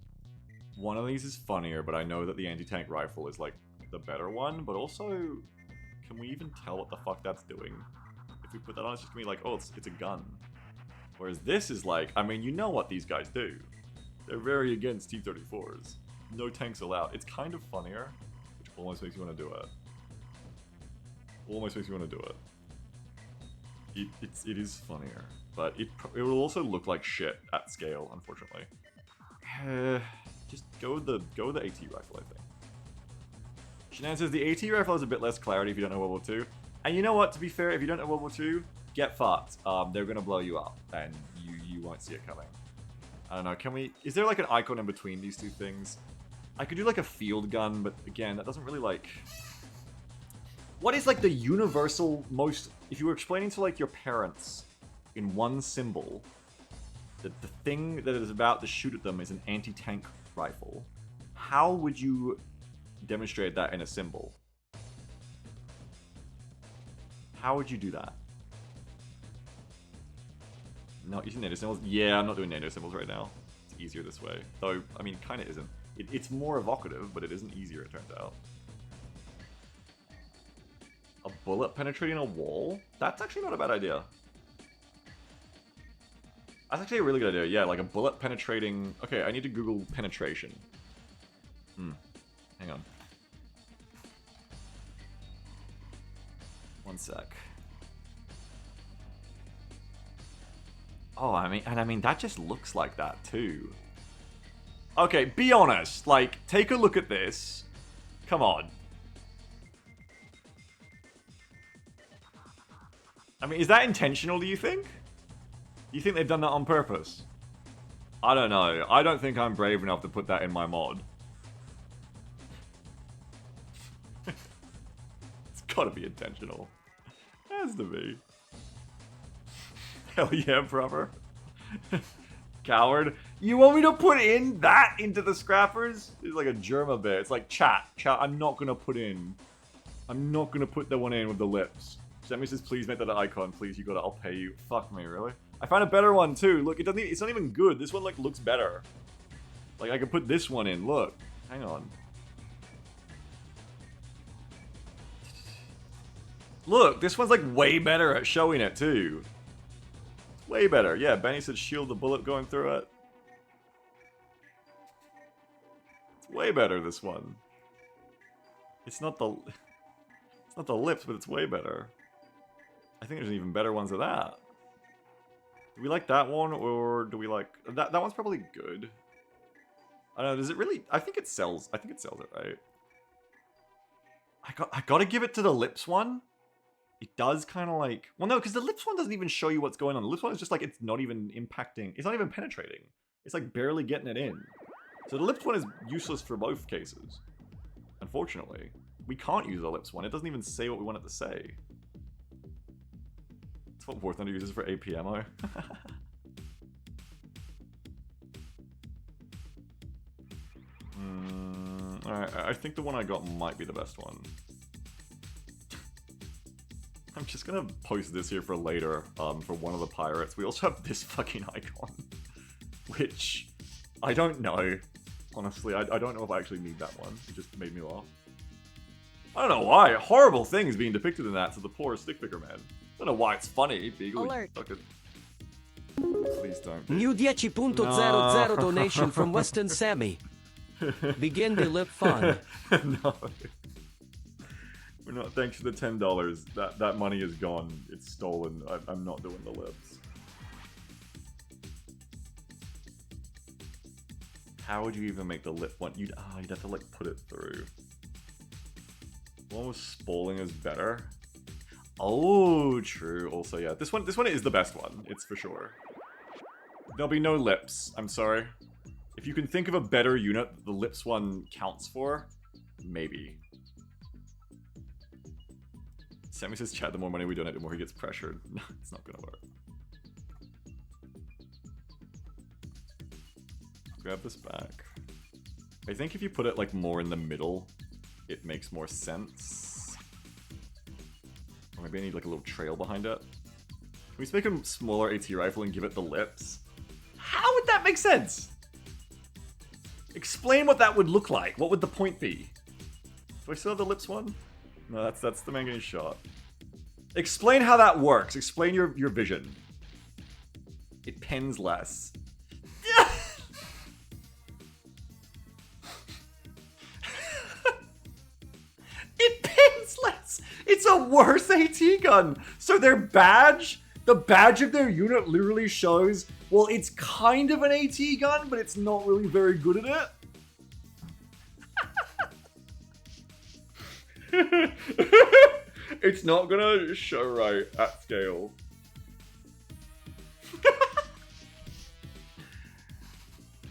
One of these is funnier, but I know that the anti-tank rifle is, like, the better one, but also... Can we even tell what the fuck that's doing? we put that on, it's just gonna be like, oh, it's a gun. Whereas this is like, I mean, you know what these guys do. They're very against T-34s. No tanks allowed. It's kind of funnier, which almost makes me want to do it. Almost makes me want to do it. It is funnier, but it will also look like shit at scale, unfortunately. Just go with the AT rifle, I think. Shanann says the AT rifle has a bit less clarity if you don't know World War II. And you know what? To be fair, if you don't know World War II, get fucked. They're gonna blow you up, and you won't see it coming. I don't know. Can we? Is there like an icon in between these two things? I could do like a field gun, but again, that doesn't really like. What is like the universal most? If you were explaining to like your parents in one symbol that the thing that is about to shoot at them is an anti-tank rifle, how would you demonstrate that in a symbol? How would you do that? Not using NATO symbols? Yeah, I'm not doing NATO symbols right now. It's easier this way. Though, I mean, kind of isn't. It's more evocative, but it isn't easier, it turns out. A bullet penetrating a wall? That's actually not a bad idea. That's actually a really good idea. Yeah, like a bullet penetrating... Okay, I need to Google penetration. Hang on. One sec. Oh, I mean, that just looks like that too. Okay, be honest. Like, take a look at this. Come on. I mean, is that intentional, do you think? Do you think they've done that on purpose? I don't know. I don't think I'm brave enough to put that in my mod. It's gotta be intentional. It has to be. Hell yeah, brother. Coward. You want me to put in that into the scrappers? It's like a Germa bit. It's like, chat, I'm not gonna put in. I'm not gonna put the one in with the lips. Sammy says, please make that an icon. Please, you got it. I'll pay you. Fuck me, really? I found a better one, too. Look, it doesn't. It's not even good. This one, like, looks better. Like, I could put this one in. Look. Hang on. Look, this one's, like, way better at showing it, too. Way better. Yeah, Benny said shield the bullet going through it. It's way better, this one. It's not the lips, but it's way better. I think there's even better ones of that. Do we like that one, or do we like... That one's probably good. I don't know, does it really... I think it sells it, right? I gotta give it to the lips one. It does kind of like... Well, no, because the lips one doesn't even show you what's going on. The lips one is just like, it's not even impacting... It's not even penetrating. It's like barely getting it in. So the lips one is useless for both cases. Unfortunately. We can't use the lips one. It doesn't even say what we want it to say. That's what War Thunder uses for AP ammo. Alright, I think the one I got might be the best one. I'm just gonna post this here for later, for one of the pirates. We also have this fucking icon. Which, I don't know. Honestly, I don't know if I actually need that one. It just made me laugh. I don't know why. Horrible things being depicted in that to the poor stick figure man. I don't know why it's funny. Alert. Please don't. New 10.00 donation from Weston Sammy. Begin the lip fund. No. We're not. Thanks for the $10. That money is gone. It's stolen. I'm not doing the lips. How would you even make the lip one? You'd have to like put it through. One with spalling is better. Oh, true. Also, yeah, this one is the best one. It's for sure. There'll be no lips. I'm sorry. If you can think of a better unit the lips one counts for, maybe. Sammy says, chat, the more money we donate, the more he gets pressured. No, it's not gonna work. Grab this back. I think if you put it like more in the middle, it makes more sense. Or maybe I need like a little trail behind it. Can we just make a smaller AT rifle and give it the lips? How would that make sense? Explain what that would look like. What would the point be? Do I still have the lips one? No, that's the man getting shot. Explain how that works. Explain your vision. It pens less. It pens less. It's a worse AT gun. So their badge, the badge of their unit literally shows, well, it's kind of an AT gun, but it's not really very good at it. It's not gonna show right at scale.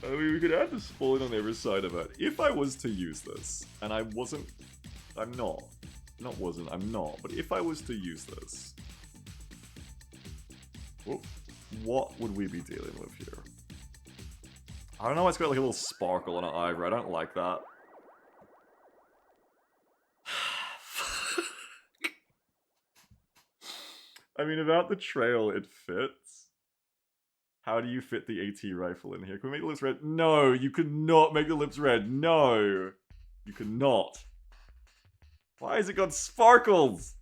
I mean, we could add the spoiling on the other side of it. If I was to use this, and I wasn't, I'm not. Not wasn't, I'm not. But if I was to use this, what would we be dealing with here? I don't know why it's got like a little sparkle on it either. I don't like that. I mean, about the trail, it fits. How do you fit the AT rifle in here? Can we make the lips red? No, you cannot make the lips red. No, you cannot. Why has it got sparkles?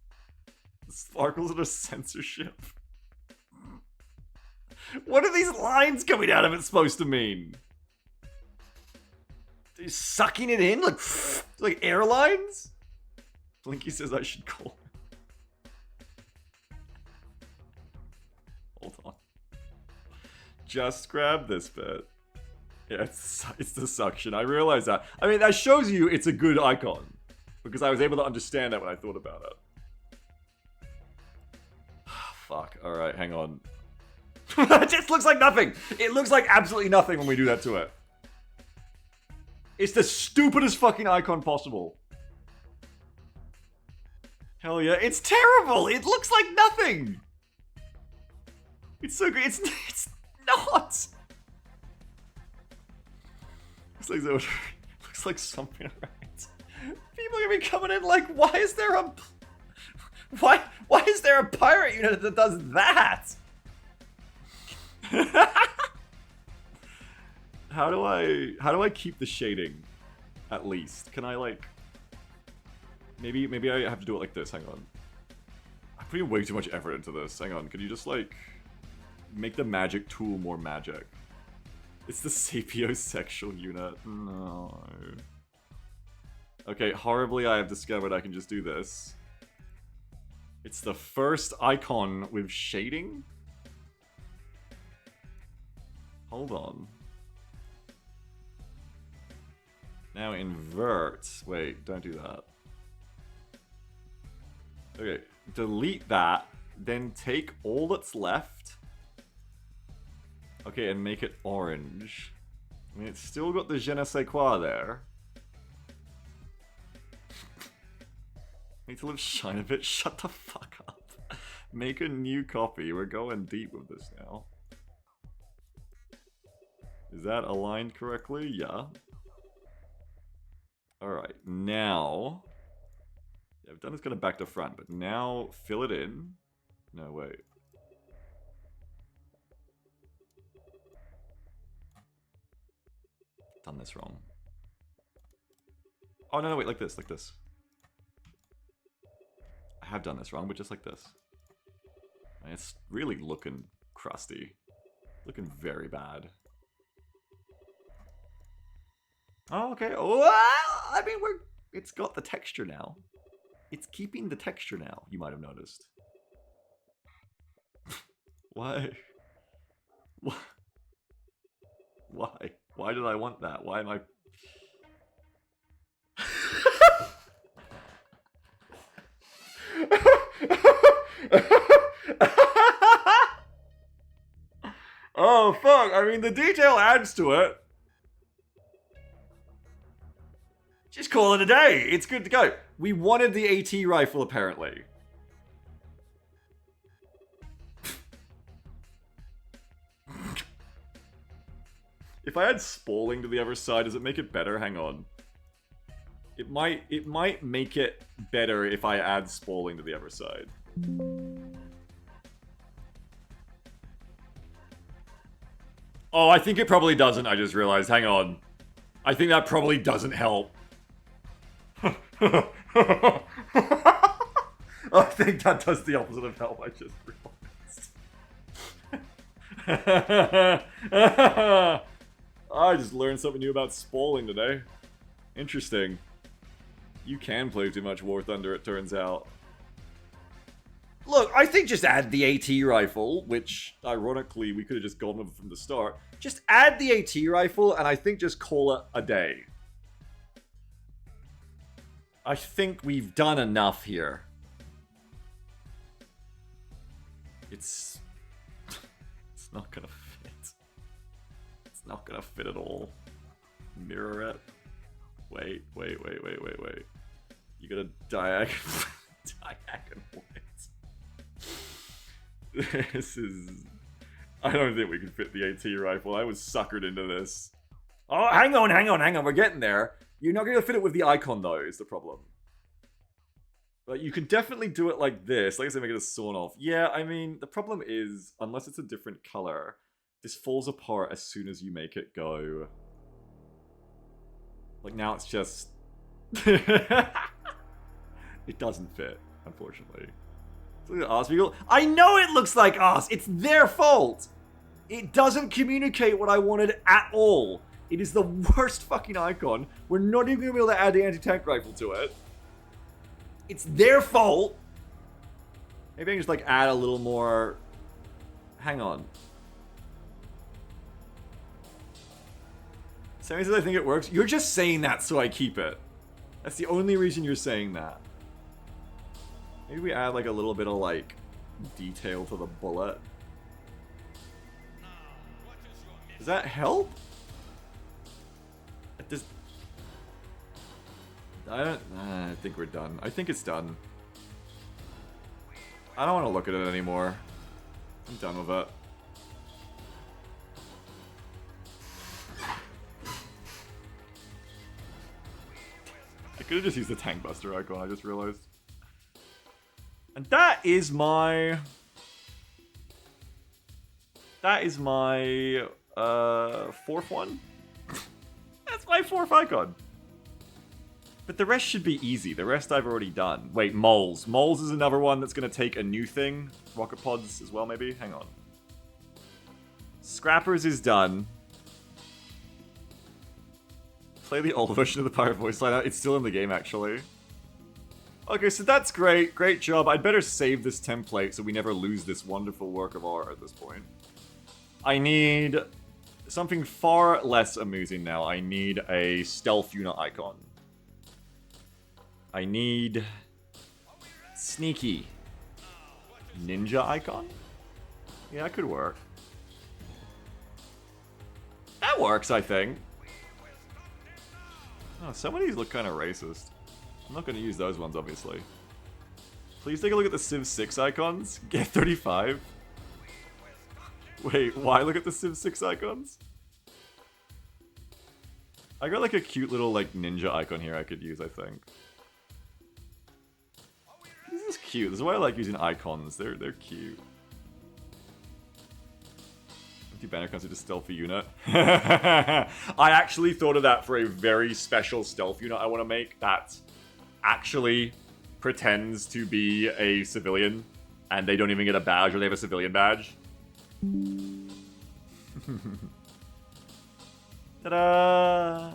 The sparkles are censorship. What are these lines coming out of it supposed to mean? Are you sucking it in like airlines? Blinky says I should call. Hold on. Just grab this bit. Yeah, it's the suction. I realize that. I mean, that shows you it's a good icon. Because I was able to understand that when I thought about it. Fuck. Alright, hang on. It just looks like nothing! It looks like absolutely nothing when we do that to it. It's the stupidest fucking icon possible. Hell yeah, it's terrible! It looks like nothing! It's so good. It's not. Looks like something right. People are gonna be coming in like, why is there a pirate unit that does that? How do I keep the shading? At least, can I like? Maybe I have to do it like this. Hang on. I'm putting way too much effort into this. Hang on. Can you just like? Make the magic tool more magic. It's the sapiosexual unit. No. Okay, horribly I have discovered I can just do this. It's the first icon with shading? Hold on. Now invert. Wait, don't do that. Okay, delete that. Then take all that's left. Okay, and make it orange. I mean, it's still got the je ne sais quoi there. Need to live shine a bit. Shut the fuck up. Make a new copy. We're going deep with this now. Is that aligned correctly? Yeah. Alright, now... Yeah, I've done this kind of back to front, but now fill it in. No, wait. Done this wrong. Oh, no, wait, like this, like this. I have done this wrong, but just like this. And it's really looking crusty. Looking very bad. Oh, okay. Well, I mean, it's got the texture now. It's keeping the texture now, you might have noticed. Why? Why? Why? Why did I want that? Why am I... Oh, fuck. I mean, the detail adds to it. Just call it a day. It's good to go. We wanted the AT rifle, apparently. If I add spalling to the other side, does it make it better? Hang on. It might make it better if I add spalling to the other side. Oh, I think it probably doesn't, I just realized. Hang on. I think that probably doesn't help. I think that does the opposite of help, I just realized. I just learned something new about spalling today. Interesting. You can play too much War Thunder, it turns out. Look, I think just add the AT rifle, which, ironically, we could have just gone with from the start. Just add the AT rifle, and I think just call it a day. I think we've done enough here. It's not gonna fit. It's not gonna fit at all. Mirror it. Wait. You gotta diagonal it. This is... I don't think we can fit the AT rifle. I was suckered into this. Oh, hang on. We're getting there. You're not gonna fit it with the icon, though, is the problem. But you can definitely do it like this. Like I said, make it a sawn off. Yeah, I mean, the problem is, unless it's a different color, this falls apart as soon as you make it go. Like, now it's just... it doesn't fit, unfortunately. Look at Arse Beagle. I know it looks like Arse! It's their fault! It doesn't communicate what I wanted at all. It is the worst fucking icon. We're not even going to be able to add the anti-tank rifle to it. It's their fault! Maybe I can just, like, add a little more... Hang on. Sammy says I think it works. You're just saying that so I keep it. That's the only reason you're saying that. Maybe we add like a little bit of like detail to the bullet. Does that help? I think we're done. I think it's done. I don't want to look at it anymore. I'm done with it. I could have just used the Tank Buster icon, I just realized. And that is my... fourth one? That's my fourth icon. But the rest should be easy. The rest I've already done. Wait, Moles. Moles is another one that's going to take a new thing. Rocket Pods as well, maybe? Hang on. Scrappers is done. Play the old version of the Pirate voice line out. It's still in the game, actually. Okay, so that's great. Great job. I'd better save this template so we never lose this wonderful work of art at this point. I need something far less amusing now. I need a stealth unit icon. I need sneaky ninja icon? Yeah, that could work. That works, I think. Oh, some of these look kind of racist. I'm not going to use those ones, obviously. Please take a look at the Civ 6 icons. Get 35. Wait, why look at the Civ 6 icons? I got like a cute little like ninja icon here I could use, I think. This is cute. This is why I like using icons. They're cute. Empty banner comes with a stealthy unit. I actually thought of that for a very special stealth unit I want to make that actually pretends to be a civilian and they don't even get a badge or they have a civilian badge. Ta-da!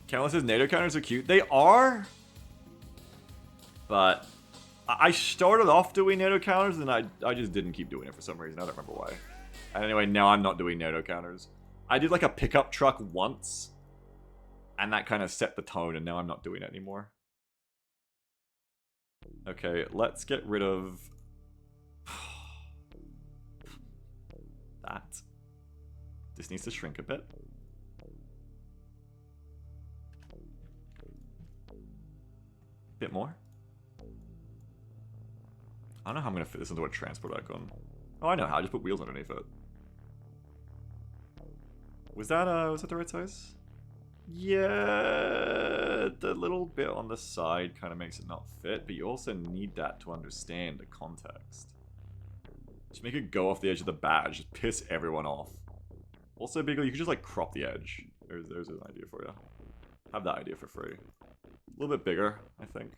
Countless says NATO counters are cute. They are, but I started off doing NATO counters and I just didn't keep doing it for some reason. I don't remember why. And anyway, now I'm not doing NATO counters. I did like a pickup truck once, and that kind of set the tone, and now I'm not doing it anymore. Okay, let's get rid of that. This needs to shrink a bit. Bit more. I don't know how I'm going to fit this into a transport icon. Oh, I know how. I just put wheels underneath it. Was that the right size? Yeah, the little bit on the side kind of makes it not fit, but you also need that to understand the context. Just make it go off the edge of the badge. Just piss everyone off. Also, Beagle, you could just like crop the edge. There's an idea for you. Have that idea for free. little bit bigger, I think.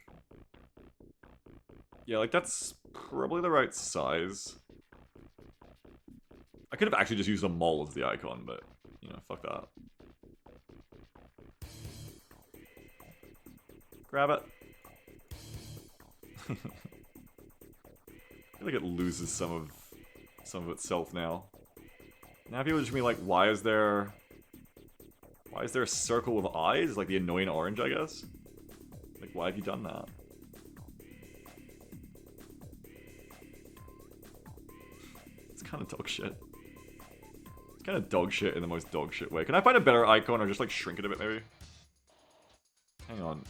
Yeah, like that's probably the right size. I could have actually just used a mole as the icon, but, you know, fuck that. Grab it. I feel like it loses some of itself now. Now people just be like, why is there a circle with eyes? Like the annoying orange, I guess? Like, why have you done that? It's kind of dog shit. It's kind of dog shit in the most dog shit way. Can I find a better icon or just like shrink it a bit maybe? Hang on.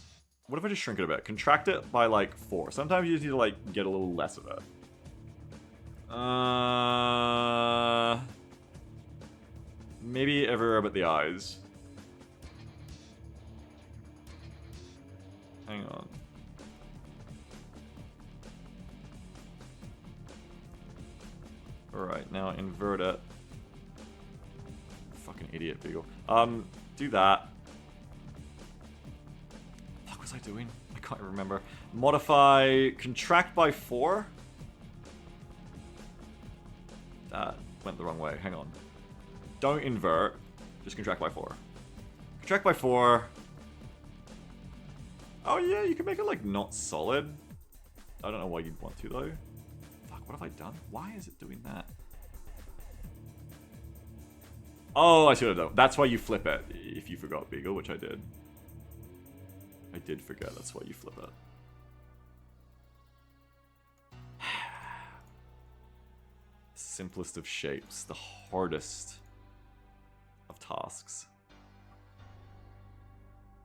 What if I just shrink it a bit? Contract it by like 4. Sometimes you just need to like get a little less of it. Maybe everywhere but the eyes. Hang on. Alright, now invert it. Fucking idiot, Beagle. Do that. What was I doing? I can't remember. Modify contract by 4? That went the wrong way. Hang on. Don't invert. Just contract by 4. Contract by 4. Oh yeah, you can make it like not solid. I don't know why you'd want to though. Fuck, what have I done? Why is it doing that? Oh, I should have done. That's why you flip it. If you forgot, Beagle, which I did. I did forget. That's why you flip it. Simplest of shapes, the hardest of tasks.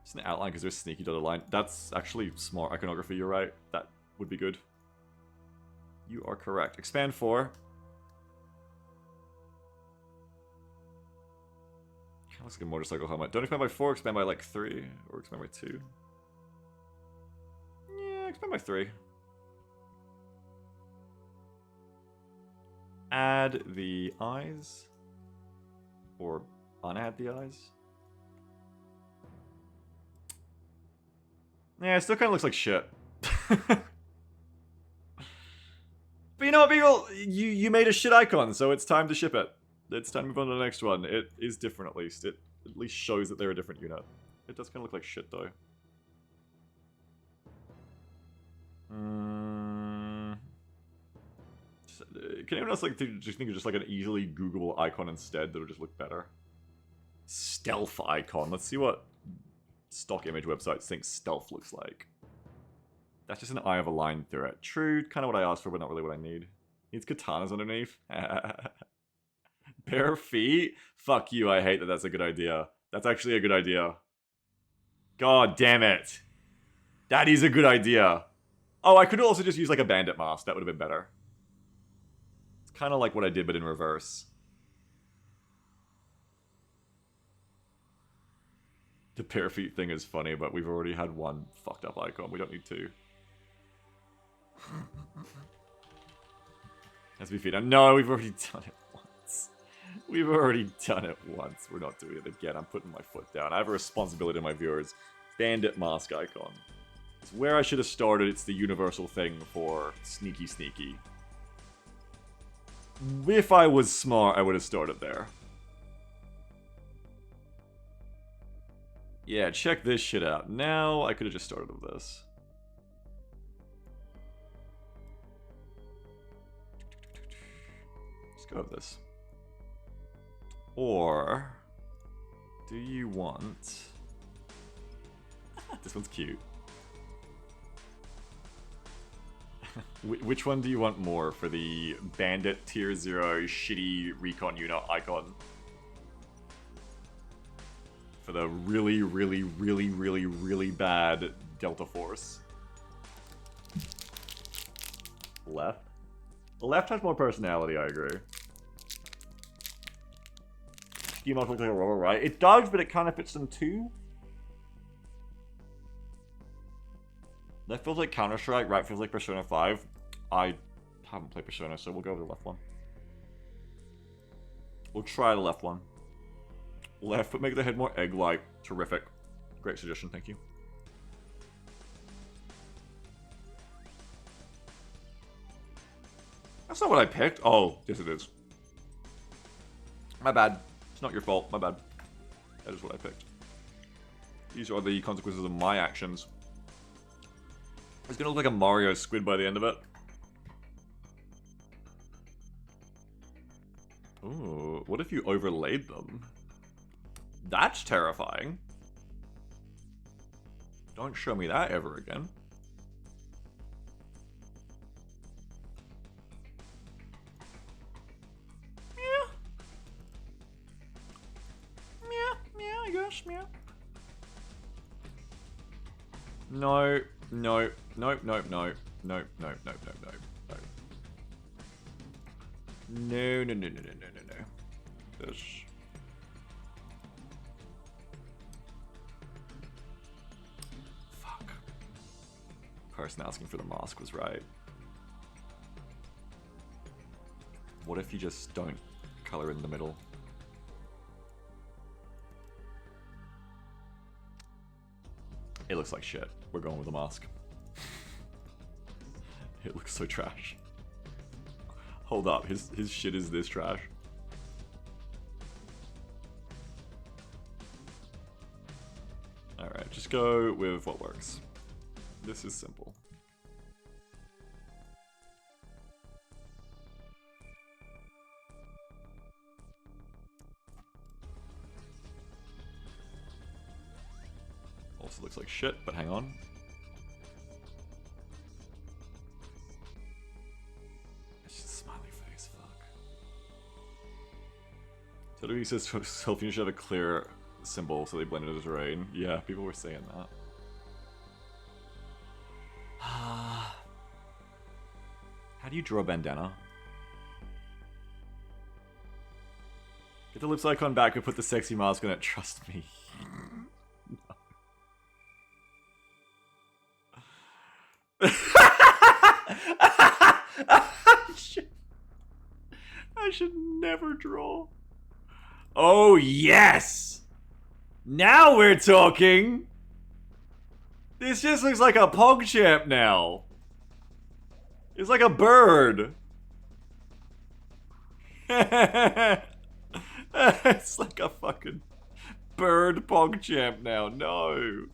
Just an outline because there's sneaky dotted line. That's actually smart iconography, you're right. That would be good. You are correct. Expand 4. Kinda looks like a motorcycle helmet. Don't expand by 4, expand by like 3. Or expand by 2. Yeah, expand by 3. Add the eyes. Or unadd the eyes. Yeah, it still kind of looks like shit. But you know what, Beagle? You made a shit icon, so it's time to ship it. It's time to move on to the next one. It is different at least. It at least shows that they're a different unit. It does kind of look like shit though. Can anyone else like just think of just like an easily Googleable icon instead that'll just look better? Stealth icon. Let's see what stock image websites think stealth looks like. That's just an eye of a line through it. True, kind of what I asked for, but not really what I need. Needs katanas underneath. Bare feet? Fuck you, I hate that that's a good idea. That's actually a good idea. God damn it. That is a good idea. Oh, I could also just use like a bandit mask. That would have been better. It's kind of like what I did, but in reverse. The bare feet thing is funny, but we've already had one fucked up icon. We don't need two. Has to be feet. No, we've already done it once. We've already done it once. We're not doing it again. I'm putting my foot down. I have a responsibility to my viewers. Bandit mask icon. It's where I should have started. It's the universal thing for sneaky sneaky. If I was smart, I would have started there. Yeah, check this shit out. Now, I could have just started with this. Let's go with this. Or, do you want... This one's cute. Which one do you want more for the Bandit Tier 0 shitty recon unit icon? For the really, really, really, really, really bad Delta Force. Left? The left has more personality, I agree. You must look like a rubber, right? It does, but it kind of fits them too. Left feels like Counter-Strike, right feels like Persona 5. I haven't played Persona, so we'll go with the left one. We'll try the left one. Left, but make the head more egg-like. Terrific. Great suggestion, thank you. That's not what I picked. Oh, yes it is. My bad. It's not your fault. My bad. That is what I picked. These are the consequences of my actions. It's gonna look like a Mario squid by the end of it. Ooh, what if you overlaid them? That's terrifying. Don't show me that ever again. Meow. Meow, meow, yes, meow. No, no, no, no, no, no, no, no, no, no, no. No, no, no, no, no, no, no, no. This. Fuck. Person asking for the mask was right. What if you just don't color in the middle? It looks like shit. We're going with the mask. It looks so trash. Hold up, his shit is this trash. Alright, just go with what works. This is simple. Also looks like shit, but hang on. It's just a smiley face, fuck. So he says selfie should have a clear symbol so they blend it as rain. Yeah, people were saying that. How do you draw a bandana? Get the lips icon back and put the sexy mask on it, trust me. I should never draw. Oh, yes! Now we're talking! This just looks like a PogChamp now. It's like a bird. It's like a fucking bird PogChamp now. No.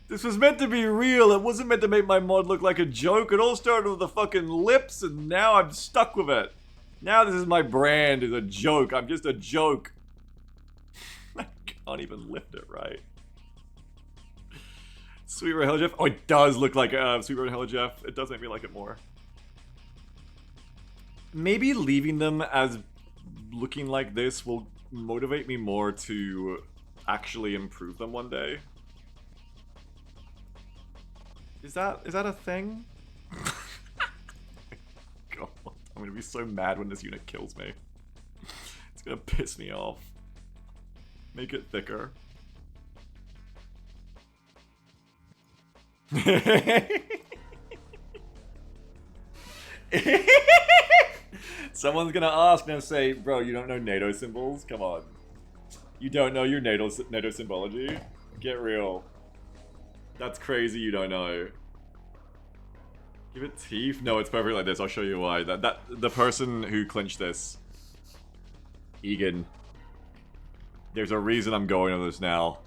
This was meant to be real. It wasn't meant to make my mod look like a joke. It all started with the fucking lips, and now I'm stuck with it. Now this is my brand, is a joke. I'm just a joke. I can't even lift it right. Sweet Red Hell Jeff. Oh, it does look like Sweet Red Hell Jeff. It does make me like it more. Maybe leaving them as looking like this will motivate me more to actually improve them one day. Is that a thing? God, I'm gonna be so mad when this unit kills me. It's gonna piss me off. Make it thicker. Someone's gonna ask and say, bro, you don't know NATO symbols? Come on. You don't know your NATO symbology? Get real. That's crazy you don't know. Give it teeth? No, it's perfect like this. I'll show you why. The person who clinched this, Egan. There's a reason I'm going on this now.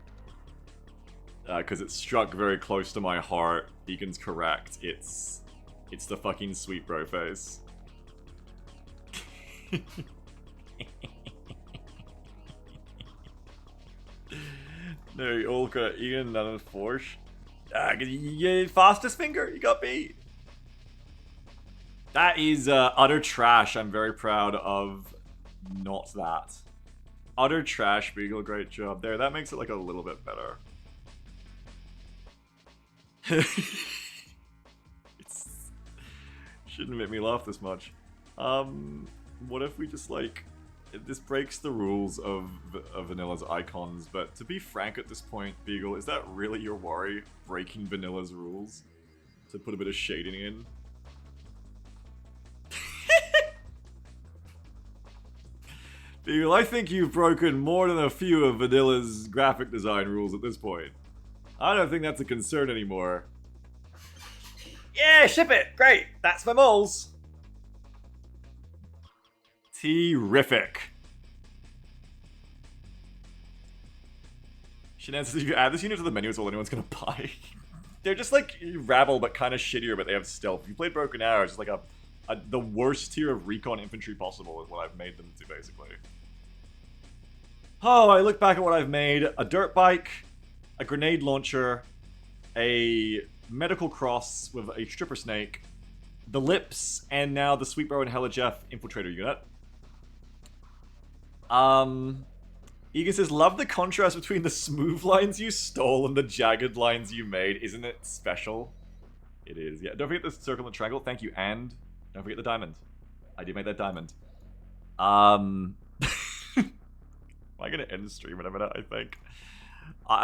Because it struck very close to my heart. Egan's correct. It's the fucking sweet bro face. No, you all got Egan, none of the force. You fastest finger, you got beat. That is utter trash. I'm very proud of not that. Utter trash, Beagle. Great job there. That makes it like a little bit better. It's shouldn't make me laugh this much. What if we just like this breaks the rules of Vanilla's icons, but to be frank at this point, Beagle, is that really your worry? Breaking Vanilla's rules? To put a bit of shading in? Beagle, I think you've broken more than a few of Vanilla's graphic design rules at this point. I don't think that's a concern anymore. Yeah, ship it. Great. That's my moles. Terrific. Shenanigans, if you add this unit to the menu, it's all anyone's gonna buy. They're just like rabble, but kind of shittier, but they have stealth. If you played Broken Arrow, it's just like the worst tier of recon infantry possible is what I've made them to, basically. Oh, I look back at what I've made. A dirt bike, a grenade launcher, a medical cross with a stripper snake, the lips, and now the Sweetbro and Hella Jeff infiltrator unit. Egan says, love the contrast between the smooth lines you stole and the jagged lines you made. Isn't it special? It is, yeah. Don't forget the circle and triangle. Thank you, and don't forget the diamond. I did make that diamond. Am I gonna end the stream in a minute, I think?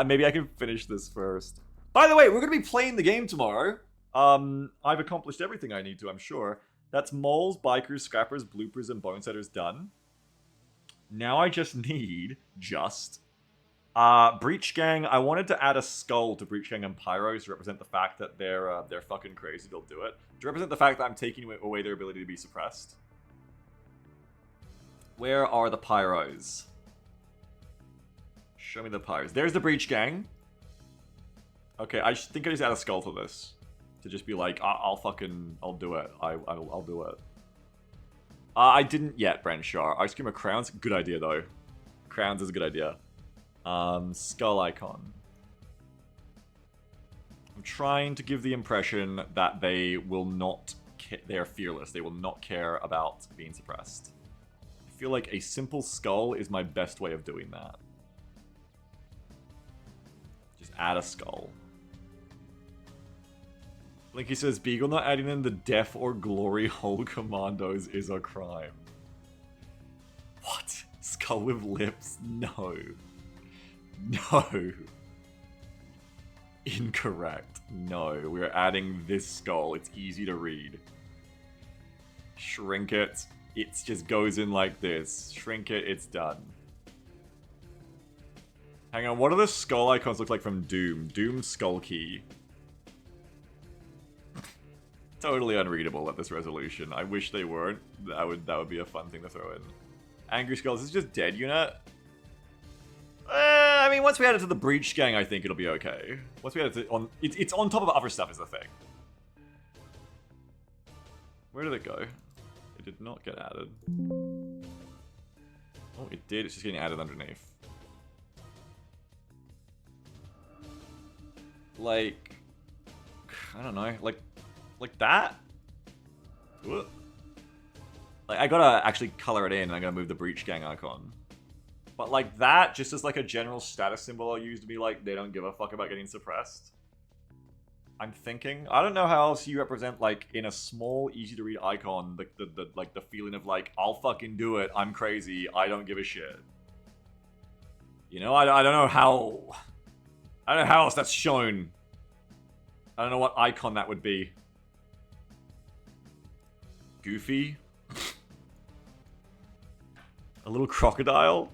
Maybe I can finish this first. By the way, we're gonna be playing the game tomorrow. I've accomplished everything I need to, I'm sure. That's moles, bikers, scrappers, bloopers, and bone setters done. Now I just need, Breach Gang. I wanted to add a skull to Breach Gang and Pyros to represent the fact that they're fucking crazy, they'll do it. To represent the fact that I'm taking away their ability to be suppressed. Where are the Pyros? Show me the Pyros. There's the Breach Gang. Okay, I think I just add a skull to this. To just be like, I'll do it. I'll do it. I didn't yet, Branshar. Ice Cream of Crowns? Good idea, though. Crowns is a good idea. Skull icon. I'm trying to give the impression that they will not... They are fearless. They will not care about being suppressed. I feel like a simple skull is my best way of doing that. Just add a skull. Blinky says, Beagle not adding in the death or glory hole commandos is a crime. What? Skull with lips? No. No. Incorrect. No, we're adding this skull. It's easy to read. Shrink it. It just goes in like this. Shrink it, it's done. Hang on, what do the skull icons look like from Doom? Doom skull key. Totally unreadable at this resolution. I wish they weren't. That would be a fun thing to throw in. Angry Skulls, is just dead unit? I mean, once we add it to the Breach Gang, I think it'll be okay. Once we add it to... It's on top of other stuff is the thing. Where did it go? It did not get added. Oh, it did. It's just getting added underneath. Like... I don't know. Like that? What? Like, I gotta actually color it in, and I'm gonna move the Breach Gang icon. But like that, just as like a general status symbol I'll use to be like, they don't give a fuck about getting suppressed. I'm thinking. I don't know how else you represent, like, in a small, easy-to-read icon, the feeling of like, I'll fucking do it, I'm crazy, I don't give a shit. You know, I don't know how... I don't know how else that's shown. I don't know what icon that would be. Goofy? A little crocodile?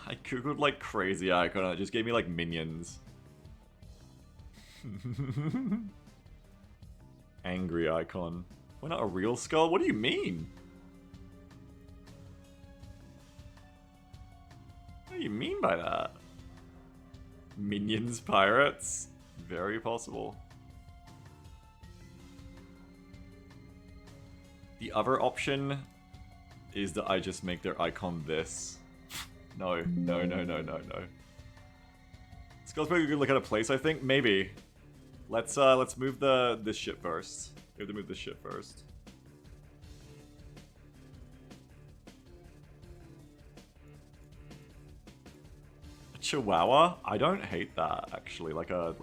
I googled like crazy icon and it just gave me like minions. Angry icon. Why not a real skull? What do you mean? What do you mean by that? Minions pirates? Very possible. The other option is that I just make their icon this. No. Skull's probably a good look at a place, I think. Maybe. Let's move this shit first. We have to move this shit first. A Chihuahua? I don't hate that actually. Like a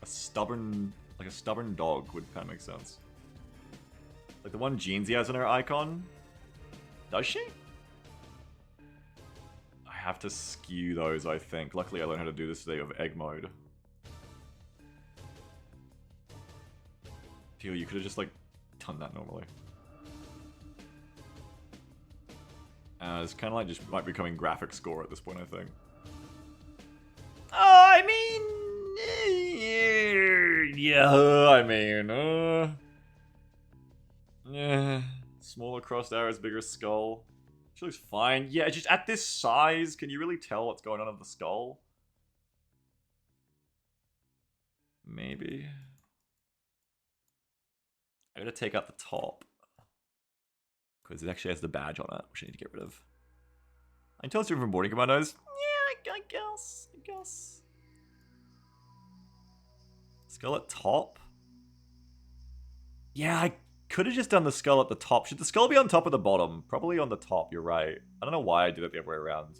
stubborn dog would kind of make sense. Like the one Jeansy has in her icon. Does she? I have to skew those, I think. Luckily I learned how to do this today with egg mode. Teal, you could have just like done that normally. It's kind of like just like becoming graphic score at this point, I think. I mean, yeah, smaller crossed arrows, bigger skull. She looks fine. Yeah, just at this size, can you really tell what's going on with the skull? Maybe. I'm gonna take out the top. Because it actually has the badge on it, which I need to get rid of. I can tell it's different from boarding commandos. Yeah, I guess. Skull at top? Yeah, I could have just done the skull at the top. Should the skull be on top or the bottom? Probably on the top, you're right. I don't know why I did it the other way around.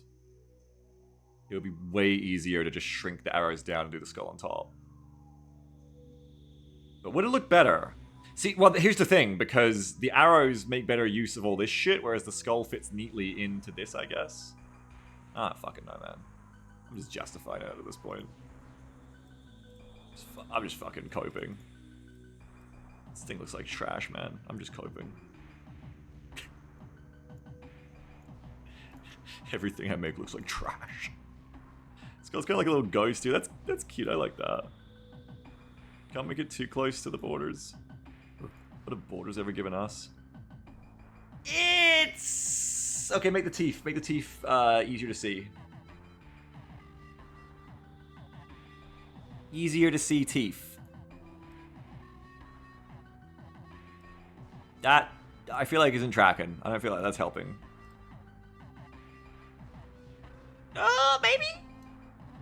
It would be way easier to just shrink the arrows down and do the skull on top. But would it look better? See, well, here's the thing, because the arrows make better use of all this shit, whereas the skull fits neatly into this, I guess. I don't fucking know, man. I'm just justifying it at this point. I'm just fucking coping. This thing looks like trash, man. I'm just coping. Everything I make looks like trash. Skull's kind of like a little ghost, dude. That's cute. I like that. Can't make it too close to the borders. What have borders ever given us? It's... Okay, make the teeth. Make the teeth easier to see. Easier to see teeth. That, I feel like, isn't tracking. I don't feel like that's helping. Maybe?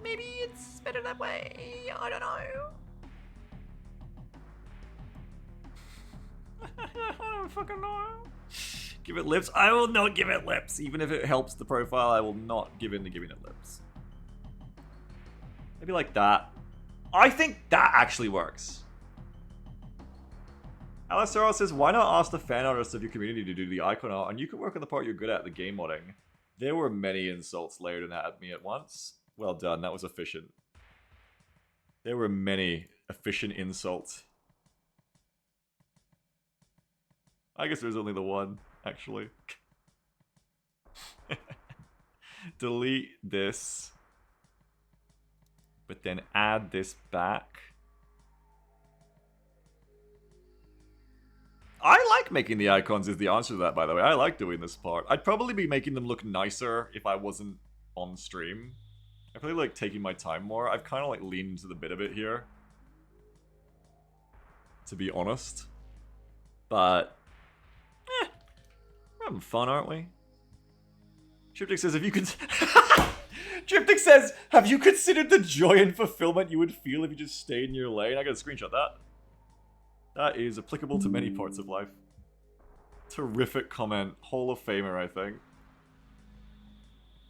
Maybe it's better that way. I don't know. I don't fucking know. Give it lips? I will not give it lips. Even if it helps the profile, I will not give in to giving it lips. Maybe like that. I think that actually works. Alistair says, why not ask the fan artists of your community to do the icon art, and you can work on the part you're good at, the game modding. There were many insults layered in at me at once. Well done, that was efficient. There were many efficient insults. I guess there's only the one, actually. Delete this. But then add this back. I like making the icons is the answer to that, by the way. I like doing this part. I'd probably be making them look nicer if I wasn't on stream. I probably like taking my time more. I've kind of like leaned into the bit of it here. To be honest. But... we're having fun, aren't we? Triptych says, if you could... Triptych says, have you considered the joy and fulfillment you would feel if you just stayed in your lane? I gotta screenshot that. That is applicable to many parts of life. Terrific comment. Hall of Famer, I think.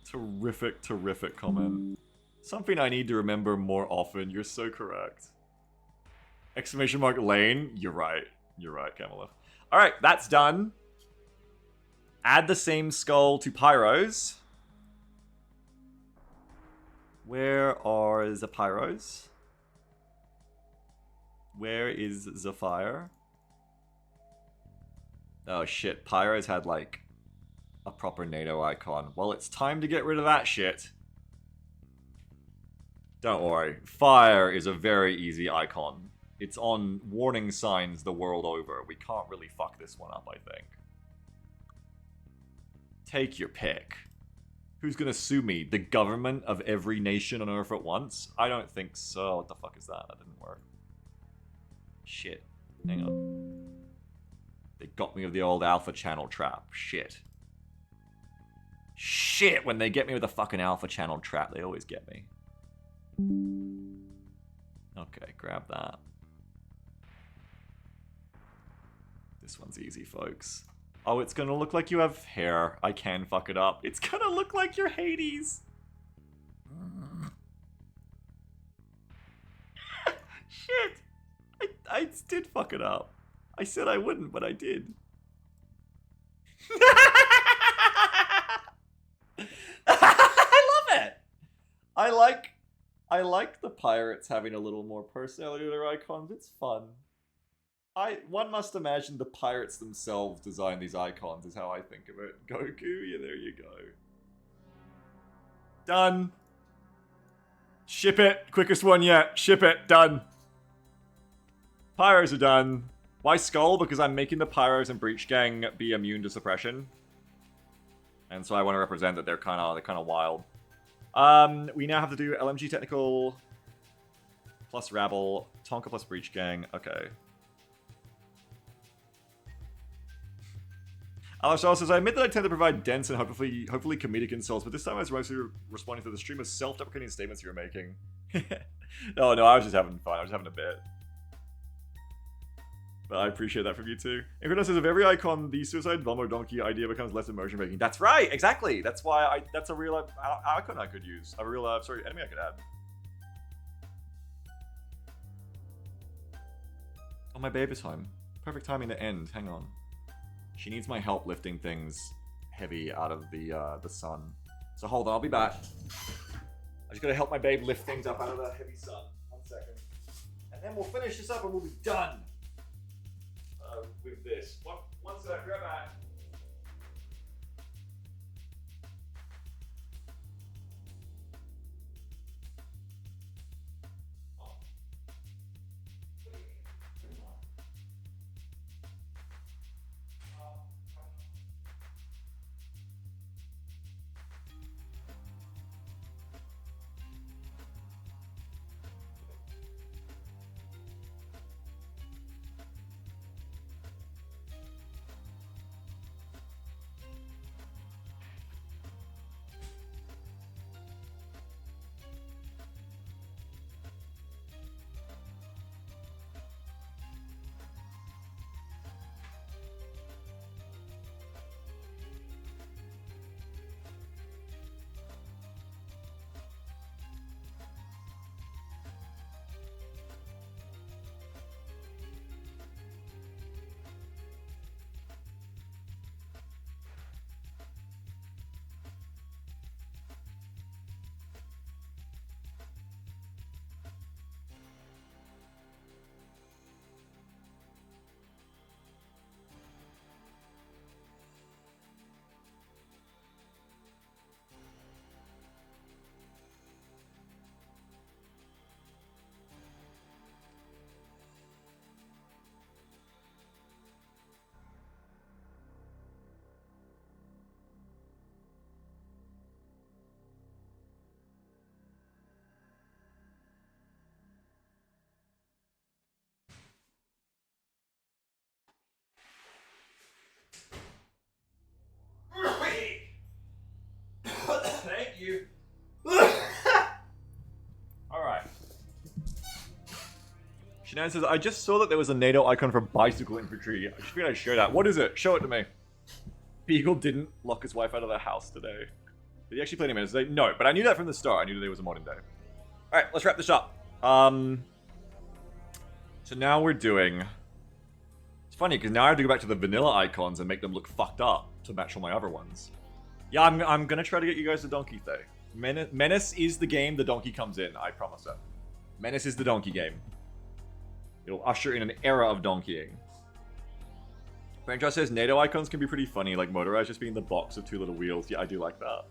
Terrific, terrific comment. Something I need to remember more often. You're so correct. Exclamation mark lane. You're right. You're right, Camelith. Alright, that's done. Add the same skull to Pyros. Where are the Pyros? Where is Zephyr? Oh shit, Pyros had like a proper NATO icon. Well, it's time to get rid of that shit. Don't worry, fire is a very easy icon. It's on warning signs the world over. We can't really fuck this one up, I think. Take your pick. Who's gonna sue me? The government of every nation on Earth at once? I don't think so. What the fuck is that? That didn't work. Shit. Hang on. They got me with the old alpha channel trap. Shit. Shit, when they get me with the fucking alpha channel trap, they always get me. Okay, grab that. This one's easy, folks. Oh, it's gonna look like you have hair. I can fuck it up. It's gonna look like you're Hades. Shit. I did fuck it up. I said I wouldn't, but I did. I love it. I like the pirates having a little more personality to their icons. It's fun. One must imagine the pirates themselves design these icons, is how I think of it. Goku, yeah, there you go. Done. Ship it. Quickest one yet. Ship it. Done. Pyros are done. Why Skull? Because I'm making the Pyros and Breach Gang be immune to suppression. And so I want to represent that they're kind of wild. We now have to do LMG Technical plus Rabble, Tonka plus Breach Gang. Okay. Alashal says, I admit that I tend to provide dense and hopefully comedic insults, but this time I was mostly responding to the streamer's self-deprecating statements you were making. No, I was just having fun. I was having a bit. But I appreciate that from you too. Incarnate says, if every icon, the suicide bomb or donkey idea becomes less immersion making. That's right, exactly. That's why that's a real icon I could use. A real, enemy I could add. Oh, my babe is home. Perfect timing to end. Hang on. She needs my help lifting things heavy out of the sun. So hold on, I'll be back. I just gotta help my babe lift things up out of the heavy sun. 1 second. And then we'll finish this up and we'll be done with this. One sec, right back. Thank you. Alright. Shanann says, I just saw that there was a NATO icon for bicycle infantry. I just figured I'd share that. What is it? Show it to me. Beagle didn't lock his wife out of the house today. Did he actually play any minutes today? No, but I knew that from the start. I knew today was a modern day. Alright, let's wrap this up. So now we're doing... It's funny, because now I have to go back to the vanilla icons and make them look fucked up to match all my other ones. Yeah, I'm gonna try to get you guys the donkey thing. Menace is the game the donkey comes in, I promise it. Menace is the donkey game. It'll usher in an era of donkeying. Franchise says NATO icons can be pretty funny, like Motorized just being the box of 2 little wheels. Yeah, I do like that.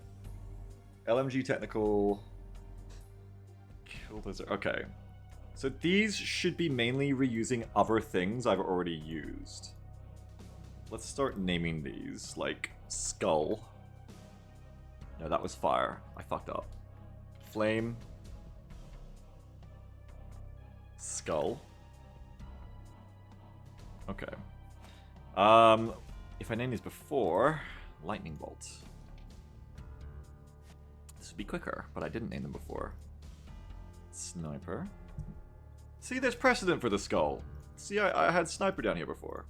LMG Technical... Kill Lizard. Okay. So these should be mainly reusing other things I've already used. Let's start naming these, like Skull. No, that was Fire. I fucked up. Flame. Skull. Okay. If I named these before, Lightning Bolt. This would be quicker, but I didn't name them before. Sniper. See, there's precedent for the Skull. See, I had Sniper down here before.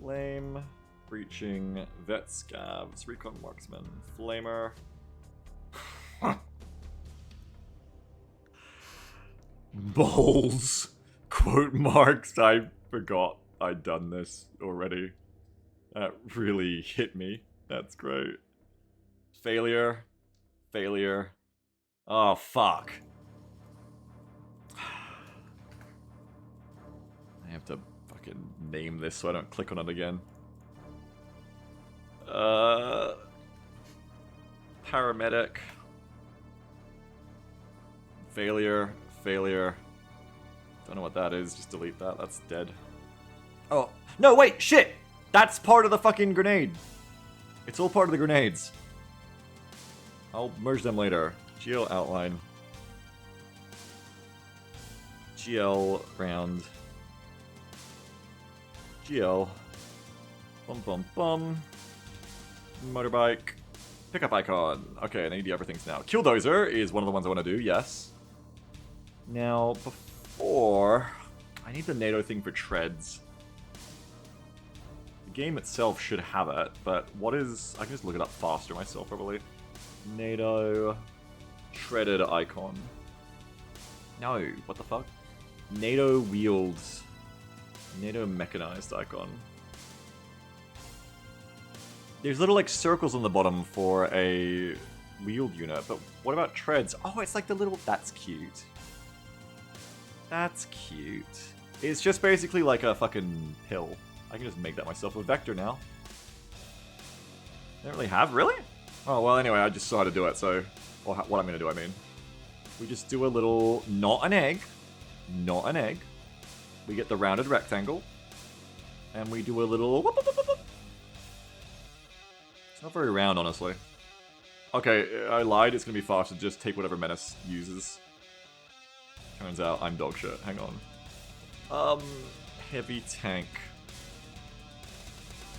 Flame. Breaching. Vet Scavs. Recon Marksman. Flamer. Balls. Quote marks. I forgot I'd done this already. That really hit me. That's great. Failure. Failure. Oh, fuck. I have to fucking name this so I don't click on it again. Paramedic. Failure. Failure. Don't know what that is. Just delete that. That's dead. Oh. No, wait! Shit! That's part of the fucking grenade. It's all part of the grenades. I'll merge them later. GL outline. GL round. GL. Bum bum bum. Motorbike. Pickup icon. Okay, I need the other things now. Killdozer is one of the ones I want to do, yes. Now, before... I need the NATO thing for treads. The game itself should have it, but what is... I can just look it up faster myself, probably. NATO... Shredded icon. No, what the fuck? NATO wields. NATO mechanized icon. There's little like circles on the bottom for a wheeled unit, but what about treads? Oh, it's like the little... That's cute. That's cute. It's just basically like a fucking pill. I can just make that myself with Vector now. I don't really have... Really? Oh, well, anyway, I just saw how to do it, so... Or what I'm gonna do, I mean. We just do a little... Not an egg. Not an egg. We get the rounded rectangle. And we do a little... Whoop, whoop, whoop, whoop. It's not very round, honestly. Okay, I lied. It's gonna be fast to just take whatever Menace uses. Turns out I'm dog shit. Hang on. Heavy tank.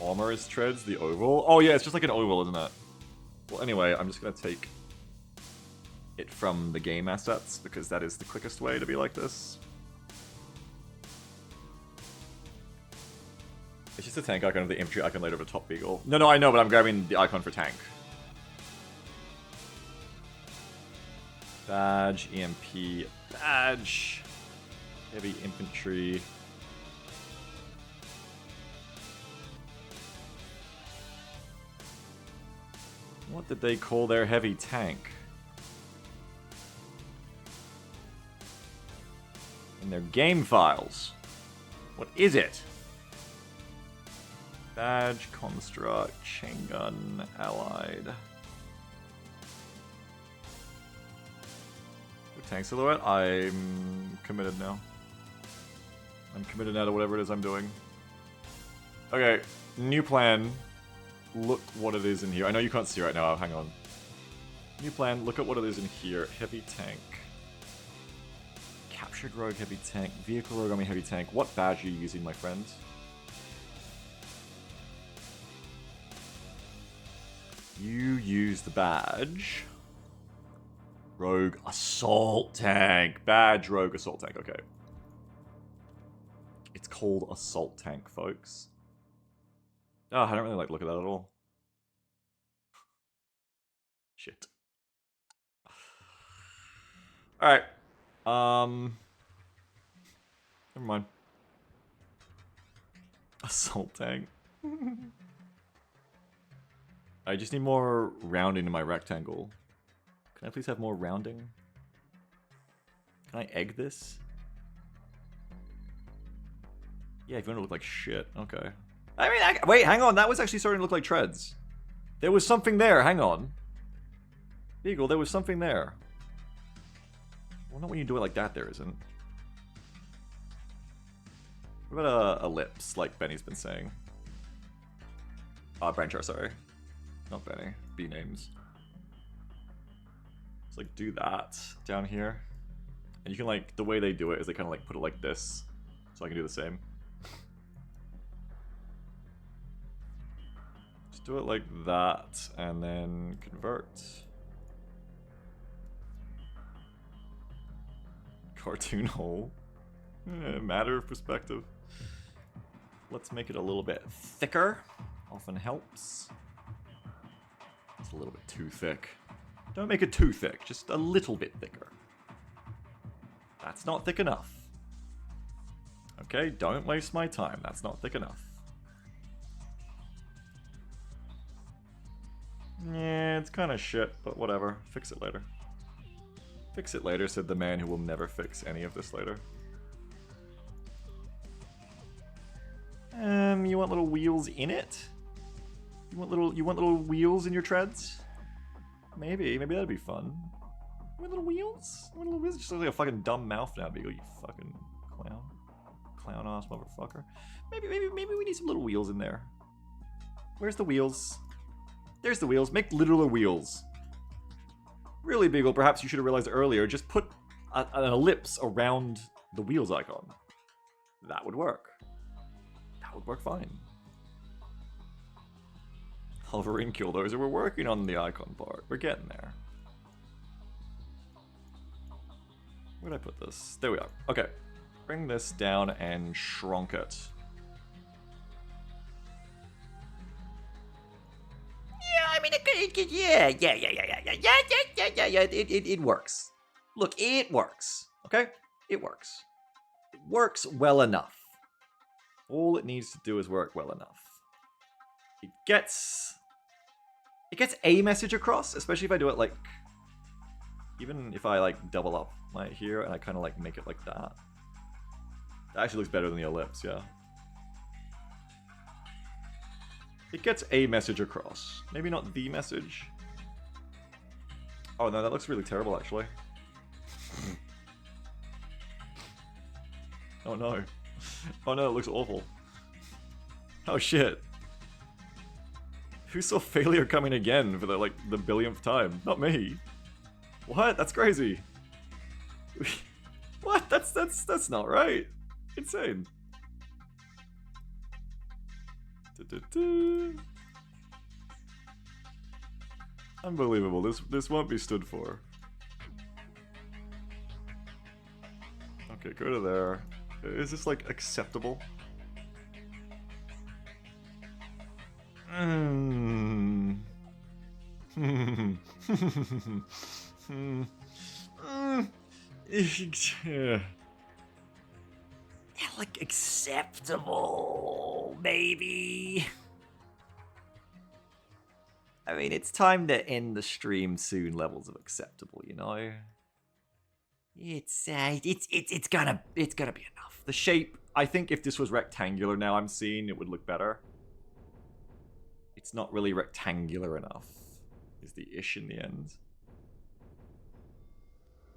Armorous treads, the oval. Oh yeah, it's just like an oval, isn't it? Well, anyway, I'm just gonna take it from the game assets because that is the quickest way to be like this. It's just a tank icon of the infantry icon later of a top beagle. No, I know, but I'm grabbing the icon for tank. Badge, EMP, badge, heavy infantry. What did they call their heavy tank? In their game files. What is it? Badge, construct, chain gun, allied. With tank silhouette, I'm committed now. I'm committed now to whatever it is I'm doing. Okay, new plan. Look what it is in here. I know you can't see right now, hang on. New plan, look at what it is in here. Heavy tank. Captured rogue heavy tank. Vehicle rogue army heavy tank. What badge are you using, my friend? You use the badge. Rogue assault tank. Badge rogue assault tank, okay. It's called assault tank, folks. Oh, I don't really like look at that at all. Shit. Alright. Never mind. Assault tank. I just need more rounding in my rectangle. Can I please have more rounding? Can I egg this? Yeah, if you want to look like shit. Okay. I mean, wait, hang on. That was actually starting to look like treads. There was something there. Hang on. Beagle, there was something there. Well, not when you do it like that, there isn't. What about a ellipse, like Benny's been saying? Branchar, sorry. Not Benny. B names. Just like do that down here. And you can like, the way they do it is they kind of like put it like this. So I can do the same. Just do it like that and then convert. Cartoon hole. Matter of perspective. Let's make it a little bit thicker. Often helps. It's a little bit too thick. Don't make it too thick, just a little bit thicker. That's not thick enough. Okay, don't waste my time. That's not thick enough. Yeah, it's kind of shit, but whatever. Fix it later. Fix it later, said the man who will never fix any of this later. You want little wheels in it? You want little wheels in your treads? Maybe that'd be fun. You want little wheels? You want little wheels? Just look like a fucking dumb mouth now, Beagle, you fucking clown ass motherfucker. Maybe we need some little wheels in there. Where's the wheels? There's the wheels. Make literal wheels. Really, Beagle, perhaps you should have realized earlier. Just put an ellipse around the wheels icon. That would work. That would work fine. Hovering Killdozer, we're working on the icon part. We're getting there. Where'd I put this? There we are. Okay. Bring this down and shrunk it. Yeah, I mean, it works. Look, it works. Okay? It works. It works well enough. All it needs to do is work well enough. It gets a message across, especially if I do it like, even if I like double up my here and I kind of like make it like that. That actually looks better than the ellipse, yeah. It gets a message across. Maybe not the message. Oh no, that looks really terrible actually. Oh no. Oh no, it looks awful. Oh shit. Who saw failure coming again for the billionth time? Not me. What? That's crazy. What? That's not right. Insane. Unbelievable. This won't be stood for. Okay, go to there. Is this like acceptable? Yeah, like acceptable, maybe. I mean, it's time to end the stream soon. Levels of acceptable, you know. It's gonna be enough. The shape, I think, if this was rectangular, now I'm seeing it would look better. It's not really rectangular enough, is the ish in the end.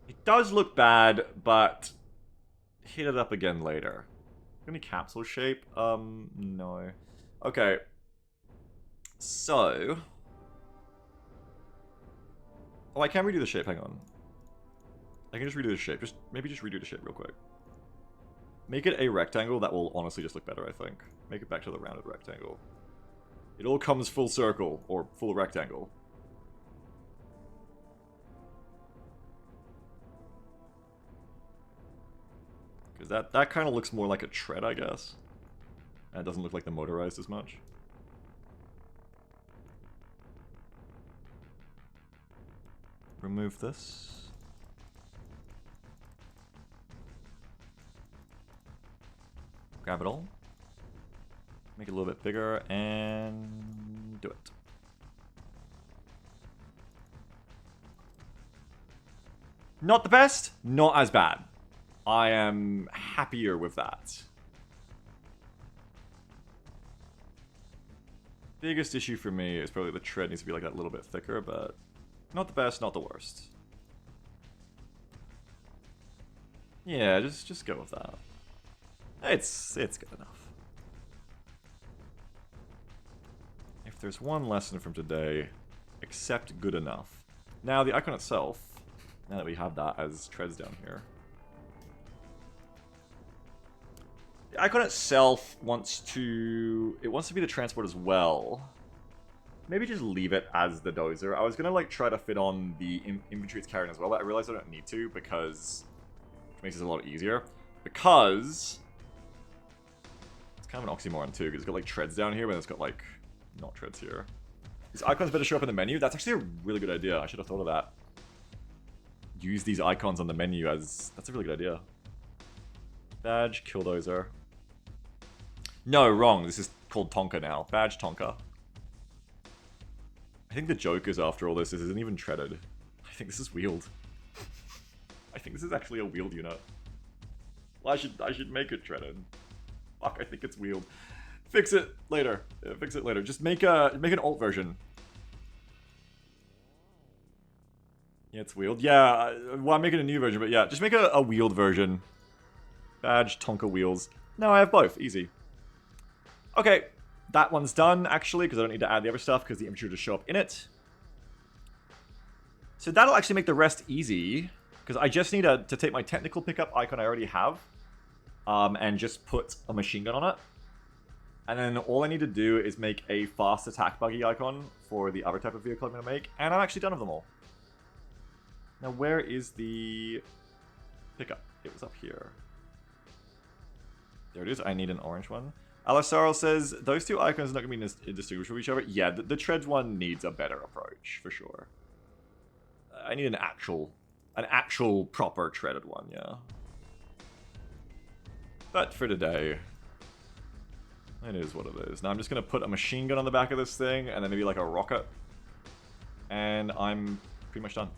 It does look bad, but hit it up again later. Any capsule shape? No. Okay. So. Oh, I can redo the shape, hang on. I can just redo the shape. Maybe just redo the shape real quick. Make it a rectangle, that will honestly just look better, I think. Make it back to the rounded rectangle. It all comes full circle, or full rectangle. Because that kind of looks more like a tread, I guess. And it doesn't look like the motorized as much. Remove this. Grab it all. Make it a little bit bigger and do it. Not the best, not as bad. I am happier with that. Biggest issue for me is probably the tread needs to be like that little bit thicker, but not the best, not the worst. Yeah, just go with that. It's good enough. If there's one lesson from today, accept good enough. Now the icon itself, now that we have that as treads down here. The icon itself wants to be the transport as well. Maybe just leave it as the dozer. I was gonna like try to fit on the inventory it's carrying as well, but I realized I don't need to because it makes it a lot easier. Because it's kind of an oxymoron too, because it's got like treads down here, but it's got like not treads here. These icons better show up in the menu. That's actually a really good idea. I should have thought of that. Use these icons on the menu as... That's a really good idea. Badge, Killdozer. No, wrong. This is called Tonka now. Badge Tonka. I think the joke is after all this isn't even treaded. I think this is wheeled. I think this is actually a wheeled unit. Well, I should make it treaded. Fuck, I think it's wheeled. Fix it later. Fix it later. Just make an alt version. Yeah, it's wheeled. Yeah, well, I'm making a new version, but yeah, just make a wheeled version. Badge, Tonka wheels. No, I have both. Easy. Okay, that one's done, actually, because I don't need to add the other stuff, because the imagery will just show up in it. So that'll actually make the rest easy, because I just need to take my technical pickup icon I already have, and just put a machine gun on it. And then all I need to do is make a fast attack buggy icon for the other type of vehicle I'm going to make, and I'm actually done with them all. Now, where is the pickup? It was up here. There it is. I need an orange one. Alasaro says, those two icons are not going to be indistinguishable from each other. Yeah, the treads one needs a better approach, for sure. I need an actual proper treaded one, yeah. But for today, it is what it is. Now I'm just going to put a machine gun on the back of this thing, and then maybe like a rocket. And I'm pretty much done.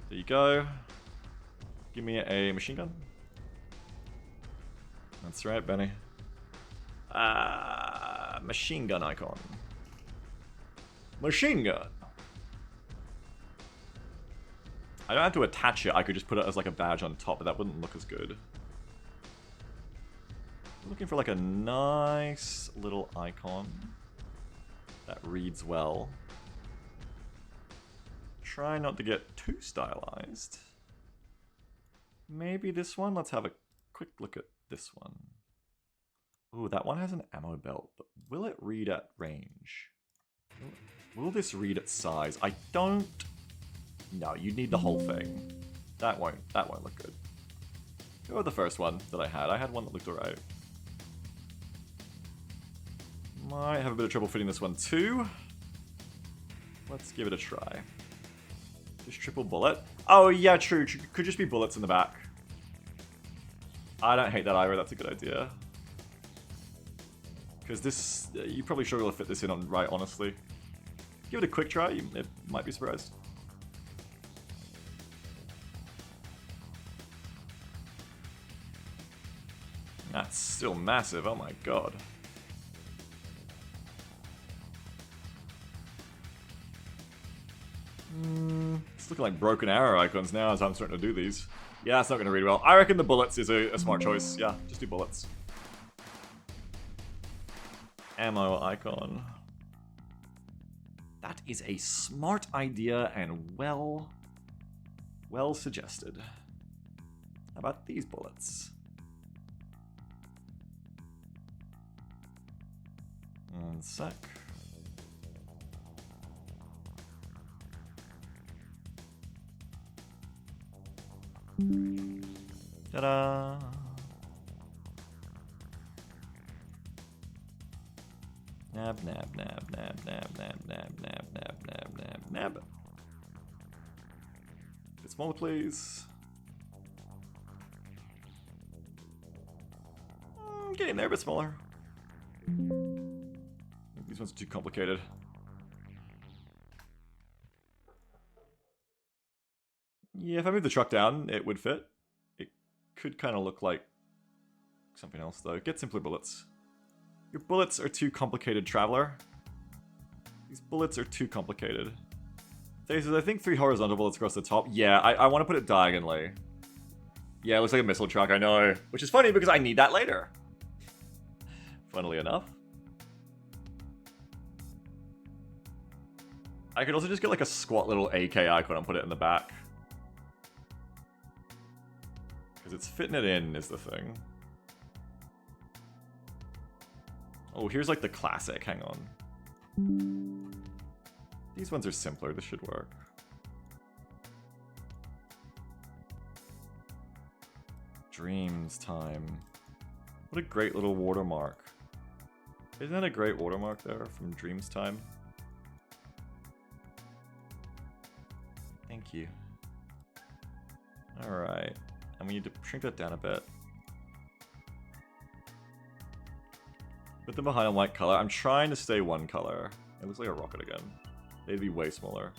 There you go. Give me a machine gun. That's right, Benny. Machine gun icon. Machine gun. I don't have to attach it. I could just put it as like a badge on top, but that wouldn't look as good. I'm looking for like a nice little icon that reads well. Try not to get too stylized. Maybe this one? Let's have a quick look at this one. Ooh, that one has an ammo belt, but will it read at range? Will this read at size? I don't... No, you need the whole thing. That won't look good. Go with the first one that I had. I had one that looked alright. Might have a bit of trouble fitting this one too. Let's give it a try. Just triple bullet. Oh yeah, true. Could just be bullets in the back. I don't hate that either. That's a good idea. Because this, you probably struggle to fit this in on right, honestly. Give it a quick try. You might be surprised. That's still massive. Oh my god. It's looking like broken arrow icons now as I'm starting to do these. Yeah, it's not going to read well. I reckon the bullets is a smart choice. Yeah, just do bullets. Ammo icon. That is a smart idea and well suggested. How about these bullets? One sec. Ta-da! Nab, nab, nab, nab, nab, nab, nab, nab, nab, nab, nab, nab. A bit smaller, please. Getting there, a bit smaller. These ones are too complicated. Yeah, if I move the truck down, it would fit. It could kind of look like something else, though. Get simpler bullets. Your bullets are too complicated, Traveler. These bullets are too complicated. Says, I think 3 horizontal bullets across the top. Yeah, I want to put it diagonally. Yeah, it looks like a missile truck, I know. Which is funny because I need that later. Funnily enough. I could also just get like a squat little AK icon and put it in the back. Because it's fitting it in is the thing. Oh, here's like the classic, hang on. These ones are simpler, this should work. Dreams time. What a great little watermark. Isn't that a great watermark there from Dreams time? Thank you. Alright. And we need to shrink that down a bit. Put them behind a white color. I'm trying to stay one color. It looks like a rocket again. They'd be way smaller.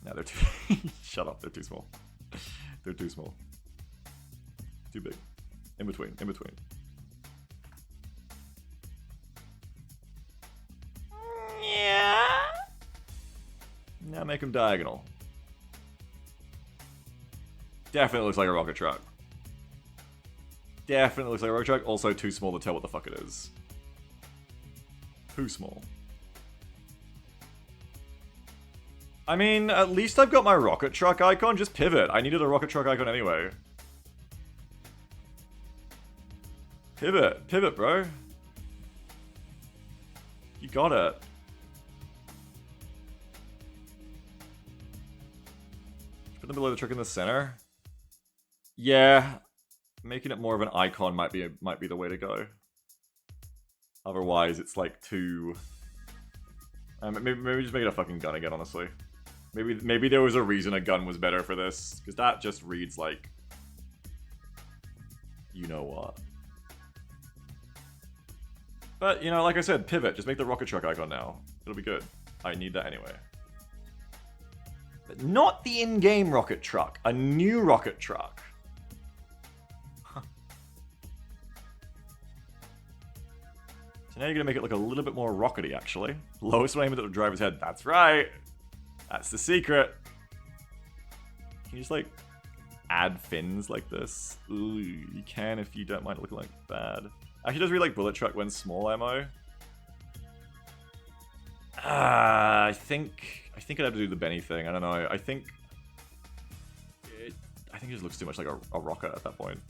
No, they're too... Shut up, they're too small. They're too small. Too big. In between, in between. Yeah. Now make them diagonal. Definitely looks like a rocket truck. Definitely looks like a rocket truck. Also too small to tell what the fuck it is. Too small. I mean, at least I've got my rocket truck icon. Just pivot. I needed a rocket truck icon anyway. Pivot. Pivot, bro. You got it. Put the below the truck in the center. Yeah. Making it more of an icon might be the way to go. Otherwise, it's like too... maybe just make it a fucking gun again, honestly. Maybe there was a reason a gun was better for this, because that just reads like... You know what. But, you know, like I said, pivot. Just make the rocket truck icon now. It'll be good. I need that anyway. But not the in-game rocket truck. A new rocket truck. So now you're going to make it look a little bit more rockety, actually. Lowest aim at the driver's head. That's right. That's the secret. Can you just, like, add fins like this? Ooh, you can if you don't mind it looking like bad. Actually, does really like bullet truck when small ammo. I think I'd have to do the Benny thing. I don't know. I think it just looks too much like a rocket at that point.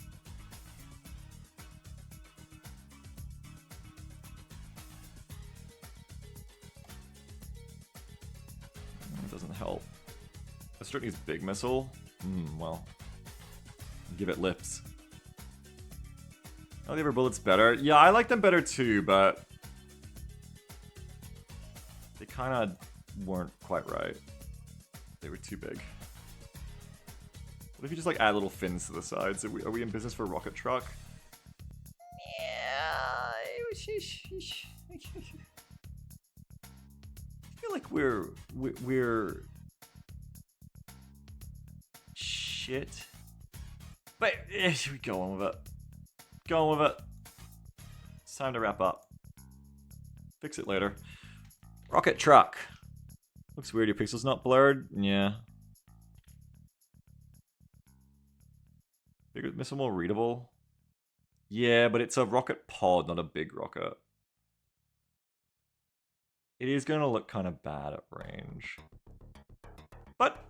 It doesn't help. Let's start needs big missile. Well, give it lips. Oh, the other bullets better. Yeah, I like them better too, but they kind of weren't quite right. They were too big. What if you just like add little fins to the sides? Are we in business for a rocket truck? Yeah. I feel like we're shit. But should we go on with it? Go on with it. It's time to wrap up. Fix it later. Rocket truck. Looks weird, your pixel's not blurred. Yeah. Bigger missile, more readable. Yeah, but it's a rocket pod, not a big rocket. It is going to look kind of bad at range. But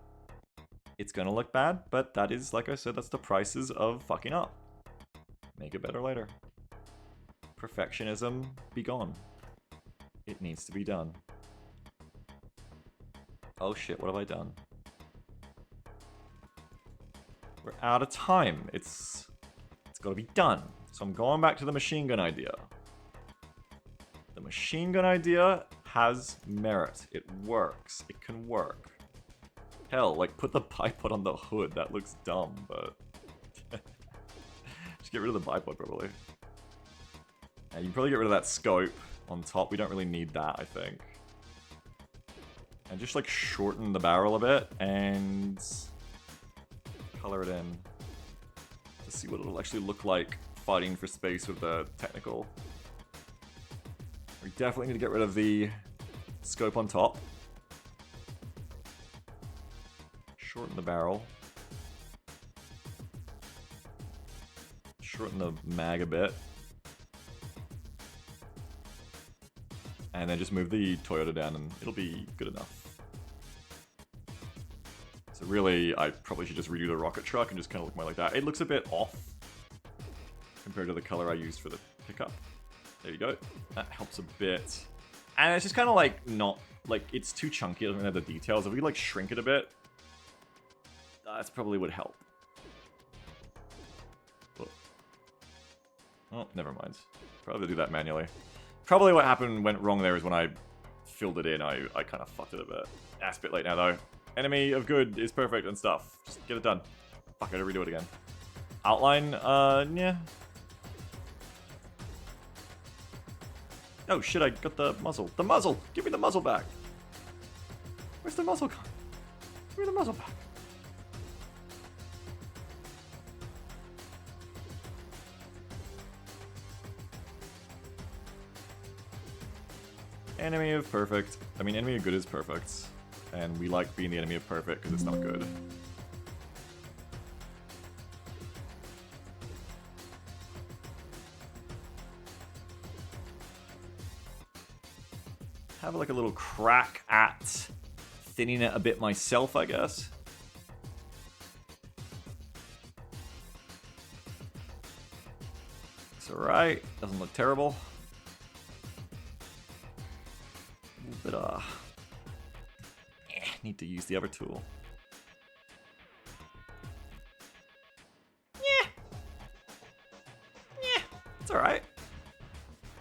it's going to look bad, but that is, like I said, that's the prices of fucking up. Make it better later. Perfectionism, be gone. It needs to be done. Oh shit, what have I done? We're out of time. It's got to be done. So I'm going back to the machine gun idea. The machine gun idea has merit. It works. It can work. Hell, like put the bipod on the hood. That looks dumb, but... Just get rid of the bipod, probably. And you can probably get rid of that scope on top. We don't really need that, I think. And just, like, shorten the barrel a bit and color it in to see what it'll actually look like fighting for space with the technical. We definitely need to get rid of the scope on top. Shorten the barrel. Shorten the mag a bit. And then just move the Toyota down and it'll be good enough. So really, I probably should just redo the rocket truck and just kind of look more like that. It looks a bit off compared to the color I used for the pickup. There you go. That helps a bit. And it's just kind of like not, like it's too chunky. It doesn't have the details. If we like shrink it a bit, that's probably would help. Oh, never mind. Probably do that manually. Probably what went wrong there is when I filled it in, I kind of fucked it a bit. That's a bit late now, though. Enemy of good is perfect and stuff. Just get it done. Fuck, I gotta redo it again. Outline, yeah. Oh shit, I got the muzzle. The muzzle! Give me the muzzle back! Where's the muzzle gone? Give me the muzzle back. Enemy of perfect. I mean, enemy of good is perfect. And we like being the enemy of perfect because it's not good. Have like a little crack at thinning it a bit myself, I guess. It's alright. Doesn't look terrible. A little bit, need to use the other tool. Yeah. Yeah. It's alright.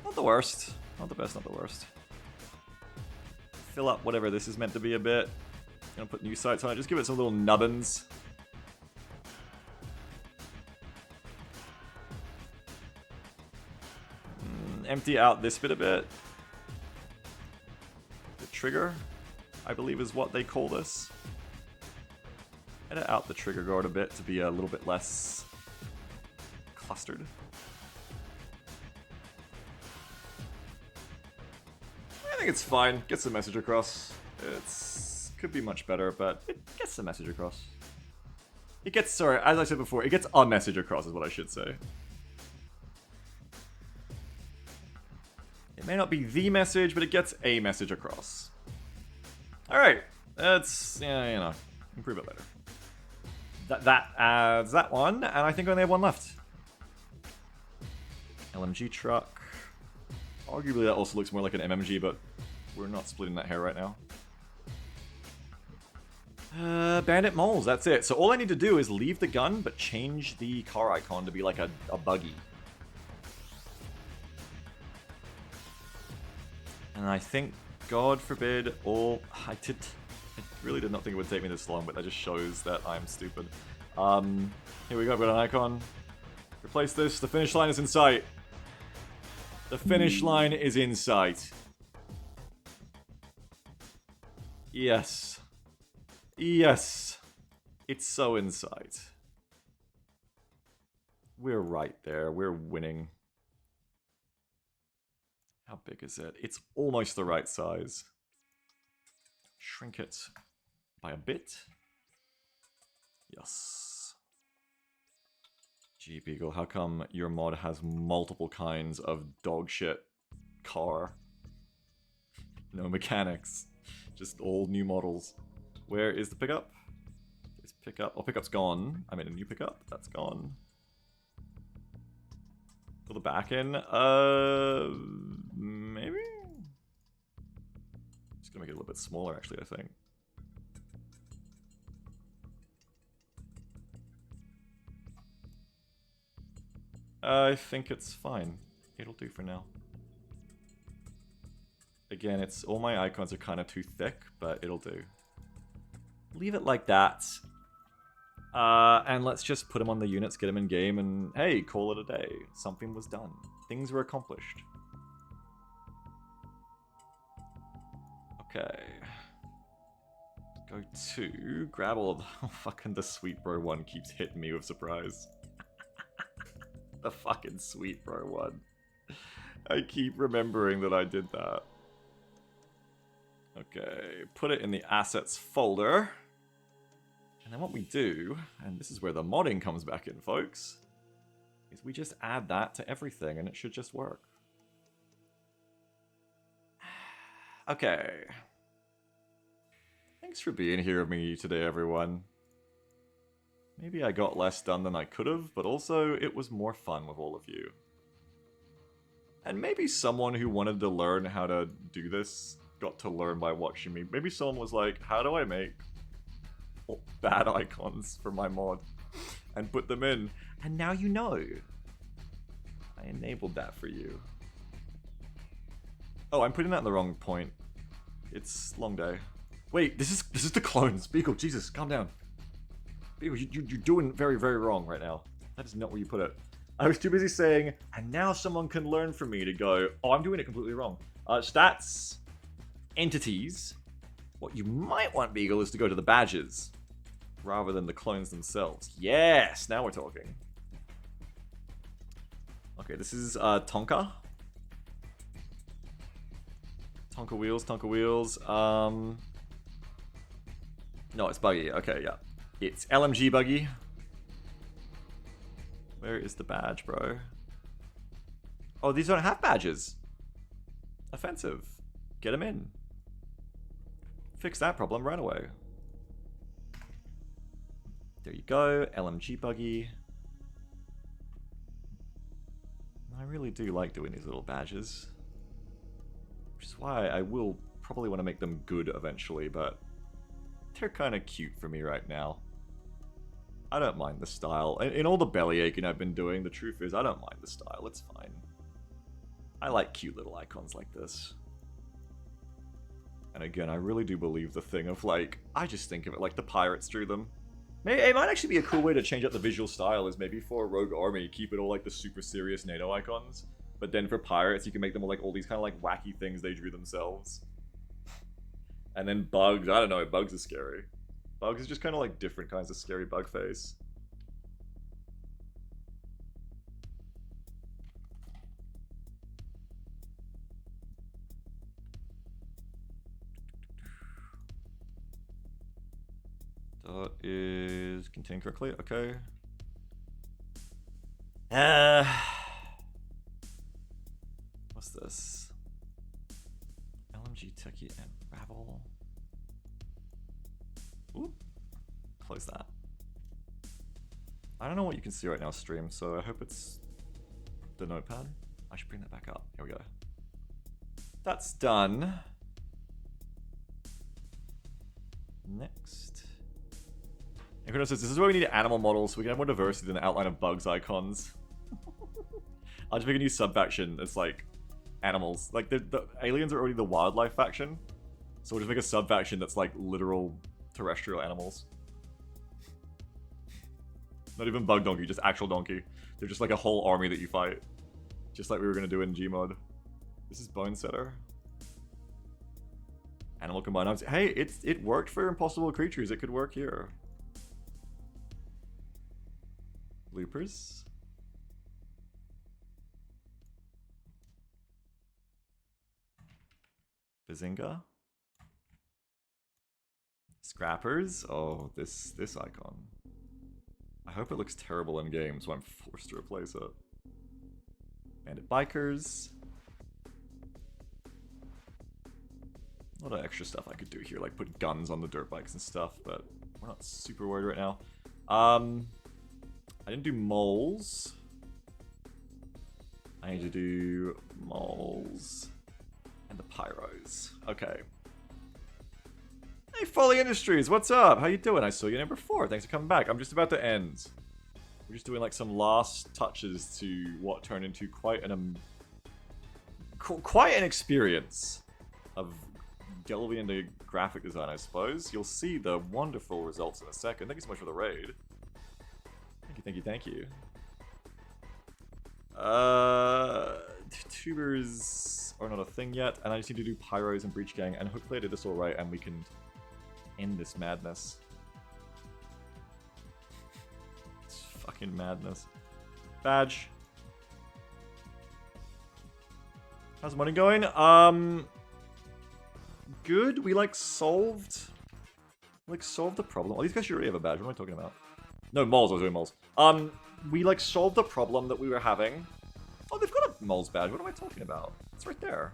Not the worst. Not the best, not the worst. Fill up whatever this is meant to be a bit. Gonna put new sights on it. Just give it some little nubbins. Empty out this bit a bit. The trigger, I believe, is what they call this. Edit out the trigger guard a bit to be a little bit less clustered. I think it's fine. Gets the message across. It's could be much better, but it gets the message across. It gets, sorry, as I said before, it gets a message across is what I should say. It may not be the message, but it gets a message across. Alright, that's, yeah, you know, improve it later. That adds that one, and I think I only have one left. LMG truck. Arguably that also looks more like an MMG, but we're not splitting that hair right now. Bandit moles, that's it. So all I need to do is leave the gun, but change the car icon to be like a buggy. And I think, God forbid, I really did not think it would take me this long, but that just shows that I'm stupid. Here we go, I've got an icon. Replace this, the finish line is in sight. The finish line is in sight. Yes. Yes. It's so in sight. We're right there, we're winning. How big is it? It's almost the right size. Shrink it by a bit. Yes. Gee, Beagle, how come your mod has multiple kinds of dog shit car? No mechanics. Just all new models. Where is the pickup? Is pickup? Oh, pickup's gone. I made a new pickup. That's gone. Put the back in. Maybe? Just gonna make it a little bit smaller, actually, I think. I think it's fine. It'll do for now. Again, it's all my icons are kind of too thick, but it'll do. Leave it like that. And let's just put them on the units, get them in game, and hey, call it a day. Something was done. Things were accomplished. Okay. Go to... grab all of... Oh, fucking the Sweet Bro one keeps hitting me with surprise. The fucking Sweet Bro one. I keep remembering that I did that. Okay, put it in the assets folder. And then what we do, and this is where the modding comes back in, folks, is we just add that to everything and it should just work. Okay. Thanks for being here with me today, everyone. Maybe I got less done than I could have, but also it was more fun with all of you. And maybe someone who wanted to learn how to do this got to learn by watching me. Maybe someone was like, how do I make bad icons for my mod and put them in? And now you know. I enabled that for you. Oh, I'm putting that in the wrong point. It's long day. Wait, this is the clones. Beagle, Jesus, calm down. Beagle, you're doing very, very wrong right now. That is not where you put it. I was too busy saying, and now someone can learn from me to go, oh, I'm doing it completely wrong. Stats, entities, What you might want, Beagle, is to go to the badges rather than the clones themselves. Yes, now we're talking. Okay, this is Tonka. Tonka wheels, Tonka wheels. No, it's Buggy. Okay, yeah. It's LMG Buggy. Where is the badge, bro? Oh, these don't have badges. Offensive. Get them in. Fix that problem right away. There you go. LMG Buggy. I really do like doing these little badges. Which is why I will probably want to make them good eventually, but they're kind of cute for me right now. I don't mind the style. In all the belly aching I've been doing, the truth is I don't mind the style. It's fine. I like cute little icons like this. And again, I really do believe the thing of like, I just think of it like the pirates drew them. It might actually be a cool way to change up the visual style is maybe for a rogue army, keep it all like the super serious NATO icons. But then for pirates, you can make them like all these kind of like wacky things they drew themselves. And then bugs, I don't know, bugs are scary. Bugs is just kind of like different kinds of scary bug face. That is contained correctly, okay. What's this? LMG Techie and Rabble. Ooh, close that. I don't know what you can see right now, stream, so I hope it's the notepad. I should bring that back up. Here we go. That's done. Next. Inferno says, this is where we need animal models so we can have more diversity than the outline of bugs icons. I'll just make a new sub-faction that's like animals. Like the aliens are already the wildlife faction. So we'll just make a sub-faction that's like literal terrestrial animals. Not even bug donkey, just actual donkey. They're just like a whole army that you fight. Just like we were going to do in Gmod. This is Bone Setter. Animal combined arms. Hey, it worked for impossible creatures. It could work here. Bloopers. Bazinga. Scrappers. Oh, this icon. I hope it looks terrible in game, so I'm forced to replace it. Bandit bikers. A lot of extra stuff I could do here, like put guns on the dirt bikes and stuff, but we're not super worried right now. I didn't do moles. I need to do moles and the pyros. Okay. Hey, Folly Industries, what's up? How you doing? I saw your name before. Thanks for coming back. I'm just about to end. We're just doing like some last touches to what turned into quite an experience of delving into graphic design, I suppose. You'll see the wonderful results in a second. Thank you so much for the raid. Thank you. Tubers are not a thing yet, and I just need to do pyros and breach gang, and hopefully I did this all right, and we can end this madness. It's fucking madness. Badge. How's the money going? Good. We solved the problem. Oh, these guys should already have a badge. What am I talking about? No, moles. I was doing moles. We solved the problem that we were having. Oh, they've got a moles badge. What am I talking about? It's right there.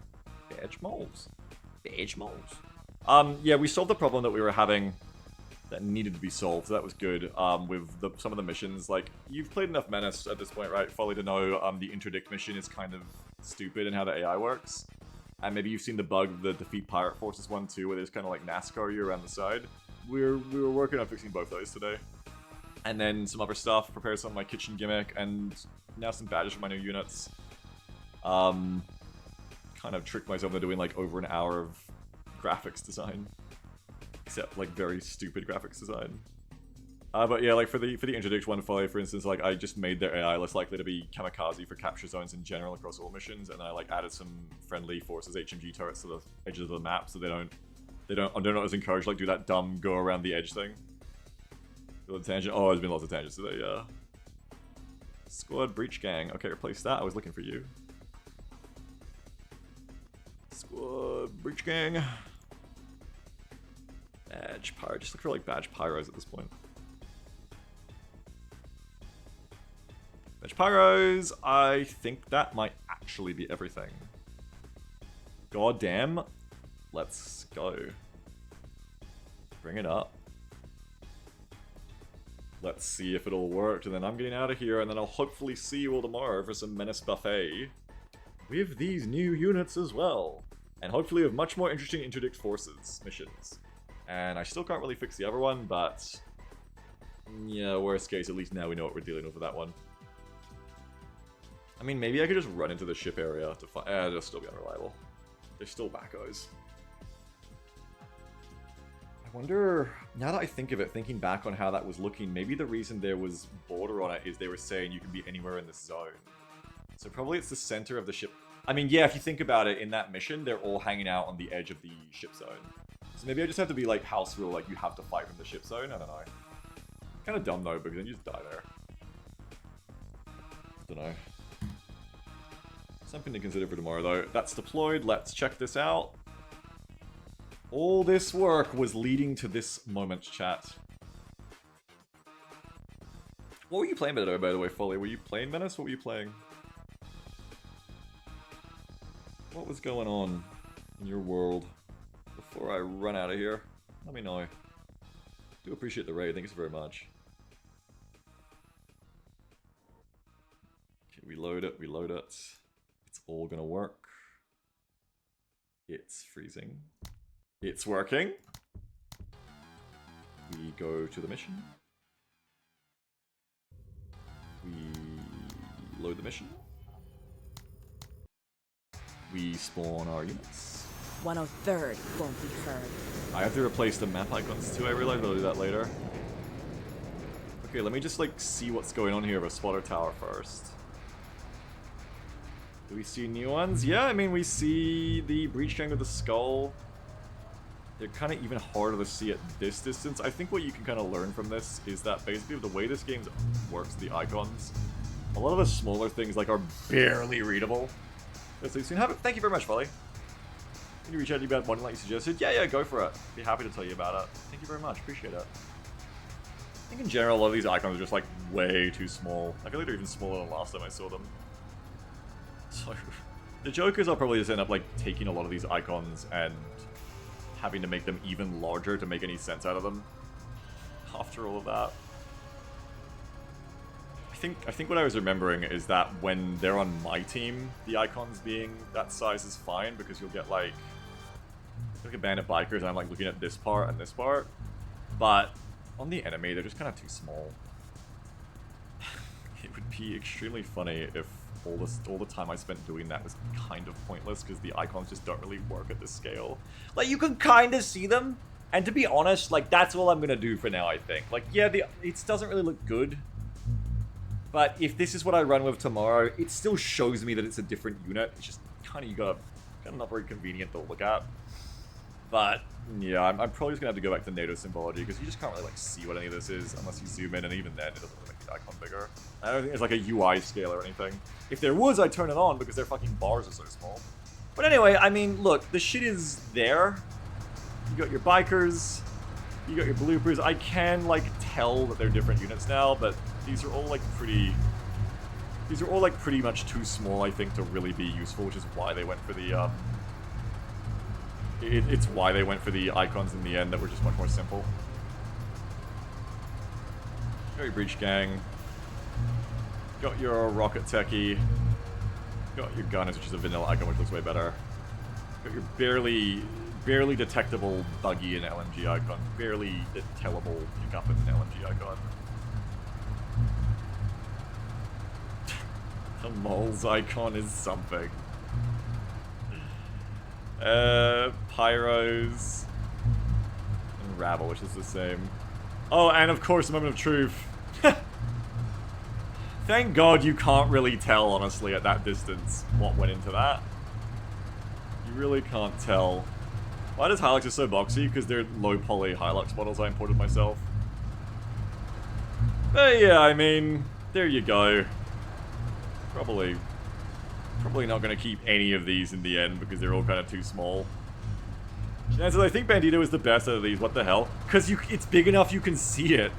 Badge moles. Badge moles. Yeah, we solved the problem that we were having that needed to be solved. So that was good. With some of the missions, like you've played enough Menace at this point, right? Folly to know the interdict mission is kind of stupid and how the AI works. And maybe you've seen the bug, the defeat pirate forces one too, where there's kind of like NASCAR you around the side. We were working on fixing both those today. And then some other stuff, prepare some of my kitchen gimmick, and now some badges for my new units. Kind of tricked myself into doing like over an hour of graphics design. Except like very stupid graphics design. But yeah, like for the interdict one, for instance, like I just made their AI less likely to be kamikaze for capture zones in general across all missions, and I like added some friendly forces HMG turrets to the edges of the map so they don't they're not as encouraged to like do that dumb go around the edge thing. Feel the tangent. Oh, there's been lots of tangents today. Yeah. Squad breach gang. Okay, replace that. I was looking for you. Squad breach gang. Badge pyro. Just look for like badge pyros at this point. Badge pyros. I think that might actually be everything. God damn. Let's go. Bring it up. Let's see if it all worked, and then I'm getting out of here, and then I'll hopefully see you all tomorrow for some Menace Buffet with these new units as well. And hopefully with much more interesting interdict forces missions. And I still can't really fix the other one, but yeah, worst case, at least now we know what we're dealing with that one. I mean, maybe I could just run into the ship area to find. They'll still be unreliable. They're still wackos. I wonder, now that I think of it, thinking back on how that was looking, maybe the reason there was border on it is they were saying you can be anywhere in this zone. So probably it's the center of the ship. I mean, yeah, if you think about it, in that mission, they're all hanging out on the edge of the ship zone. So maybe I just have to be like house rule, like you have to fight from the ship zone. I don't know. Kind of dumb though, because then you just die there. Don't know. Something to consider for tomorrow though. That's deployed. Let's check this out. All this work was leading to this moment, chat. What were you playing, by the way, Folly? Were you playing Menace? What were you playing? What was going on in your world before I run out of here? Let me know. Do appreciate the raid. Thank you so very much. Okay, we load it. We load it. It's all gonna work. It's freezing. It's working. We go to the mission. We load the mission. We spawn our units. 103rd won't be heard. I have to replace the map icons too, I realize, but I'll do that later. Okay, let me just like see what's going on here with a spotter tower first. Do we see new ones? Yeah, I mean, we see the breach gang with the skull. They're kind of even harder to see at this distance. I think what you can kind of learn from this is that basically the way this game works, the icons, a lot of the smaller things like are barely readable. So you soon have it. Thank you very much, Folly. Can you reach out to you about modding like you suggested? Yeah, go for it. Be happy to tell you about it. Thank you very much. Appreciate it. I think in general, a lot of these icons are just like way too small. I feel like they're even smaller than last time I saw them. So the jokers will probably just end up like taking a lot of these icons and having to make them even larger to make any sense out of them after all of that. I think what I was remembering is that when they're on my team, the icons being that size is fine because you'll get like a band of bikers and I'm like looking at this part and this part, but on the enemy they're just kind of too small. It would be extremely funny if all the time I spent doing that was kind of pointless because the icons just don't really work at this scale. Like, you can kind of see them, and to be honest, like, that's all I'm gonna do for now, I think. Like, yeah, it doesn't really look good, but if this is what I run with tomorrow, it still shows me that it's a different unit. It's just kind of not very convenient to look at. But yeah, I'm probably just gonna have to go back to NATO symbology because you just can't really like see what any of this is unless you zoom in, and even then it doesn't really make the icon bigger. I don't think there's like a UI scale or anything. If there was, I'd turn it on because their fucking bars are so small. But anyway, I mean, look, the shit is there. You got your bikers, you got your bloopers. I can like tell that they're different units now, but these are all like pretty much too small, I think, to really be useful, which is why they went for the it's why they went for the icons in the end that were just much more simple. Got your breach gang. Got your rocket techie. Got your gunners, which is a vanilla icon, which looks way better. Got your barely detectable buggy and LMG icon. Barely tellable pickup and LMG icon. The moles icon is something. Pyros and Rabble, which is the same. Oh, and of course, Moment of Truth. Thank God you can't really tell, honestly, at that distance what went into that. You really can't tell. Why does Hilux is so boxy? Because they're low poly Hilux models I imported myself. But yeah, I mean, there you go. Probably not going to keep any of these in the end because they're all kind of too small. Chances I think Bandito is the best out of these. What the hell? Because it's big enough you can see it.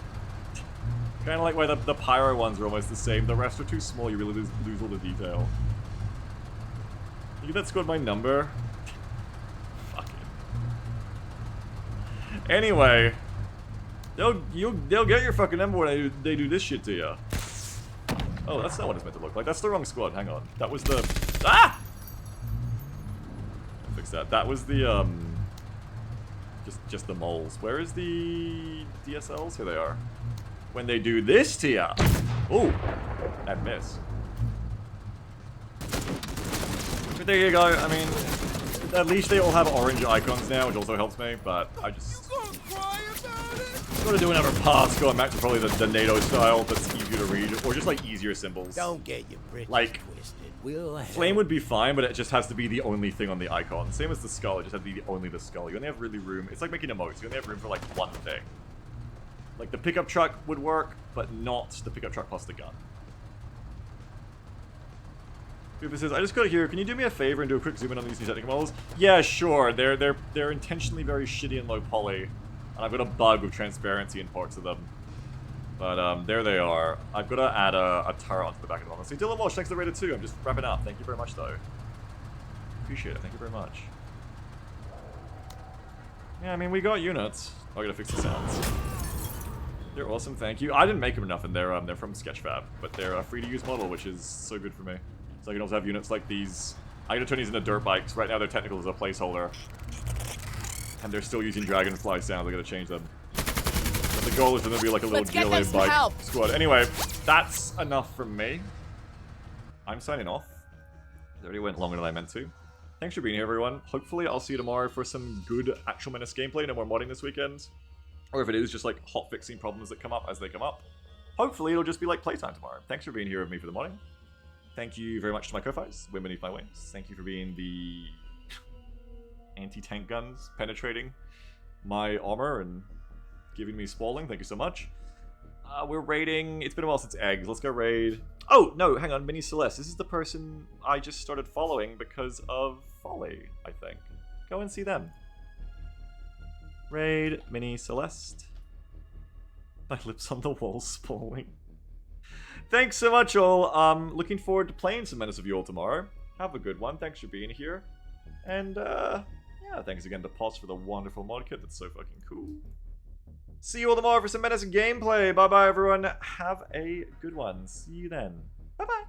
Kind of like why the Pyro ones are almost the same. The rest are too small. You really lose all the detail. You get that scored my number? Fuck it. Anyway, they'll get your fucking number when they do this shit to you. Oh, that's not what it's meant to look like. That's the wrong squad. Hang on. That was the... Ah! I'll fix that. That was the, Just the moles. Where is the DSLs? Here they are. When they do this to ya. Ooh. That miss. But there you go. I mean, at least they all have orange icons now, which also helps me, but I just... Gotta do another pass going back to probably the NATO style that's easier to read, or just like easier symbols. Don't get your britches Like, twisted. We'll Flame would be fine, but it just has to be the only thing on the icon. Same as the skull, it just has to be only the skull. You only have really room. It's like making emotes. You only have room for like one thing. Like the pickup truck would work, but not the pickup truck plus the gun. Cooper says, I just got it here. Can you do me a favor and do a quick zoom in on these new technical models? Yeah, sure. They're intentionally very shitty and low poly. And I've got a bug with transparency in parts of them. But there they are. I've got to add a turret onto the back of them. So Dylan Walsh, thanks for the rated 2. I'm just wrapping up. Thank you very much, though. Appreciate it. Thank you very much. Yeah, I mean, we got units. Oh, I gotta fix the sounds. They're awesome, thank you. I didn't make them enough, and they're from Sketchfab, but they're a free-to-use model, which is so good for me. So I can also have units like these. I'm gonna turn these into dirt bikes. Right now, they're technical as a placeholder. And they're still using Dragonfly sounds. I gotta change them. But the goal is for them to be like a little GLA bike squad. Anyway, that's enough from me. I'm signing off. It already went longer than I meant to. Thanks for being here, everyone. Hopefully, I'll see you tomorrow for some good actual Menace gameplay. No more modding this weekend. Or if it is just like hot fixing problems that come up as they come up. Hopefully, it'll just be like playtime tomorrow. Thanks for being here with me for the modding. Thank you very much to my co-fighters, Wind Beneath My Wings. Thank you for being the anti-tank guns penetrating my armor and giving me spalling. Thank you so much. We're raiding. It's been a while since eggs. Let's go raid. Oh, no, hang on. Mini Celeste. This is the person I just started following because of Folly, I think. Go and see them. Raid Mini Celeste. My lips on the wall spalling. Thanks so much, all. Looking forward to playing some Menace of you all tomorrow. Have a good one. Thanks for being here. And, yeah, thanks again to Poss for the wonderful mod kit. That's so fucking cool. See you all tomorrow for some Menace gameplay. Bye-bye, everyone. Have a good one. See you then. Bye-bye.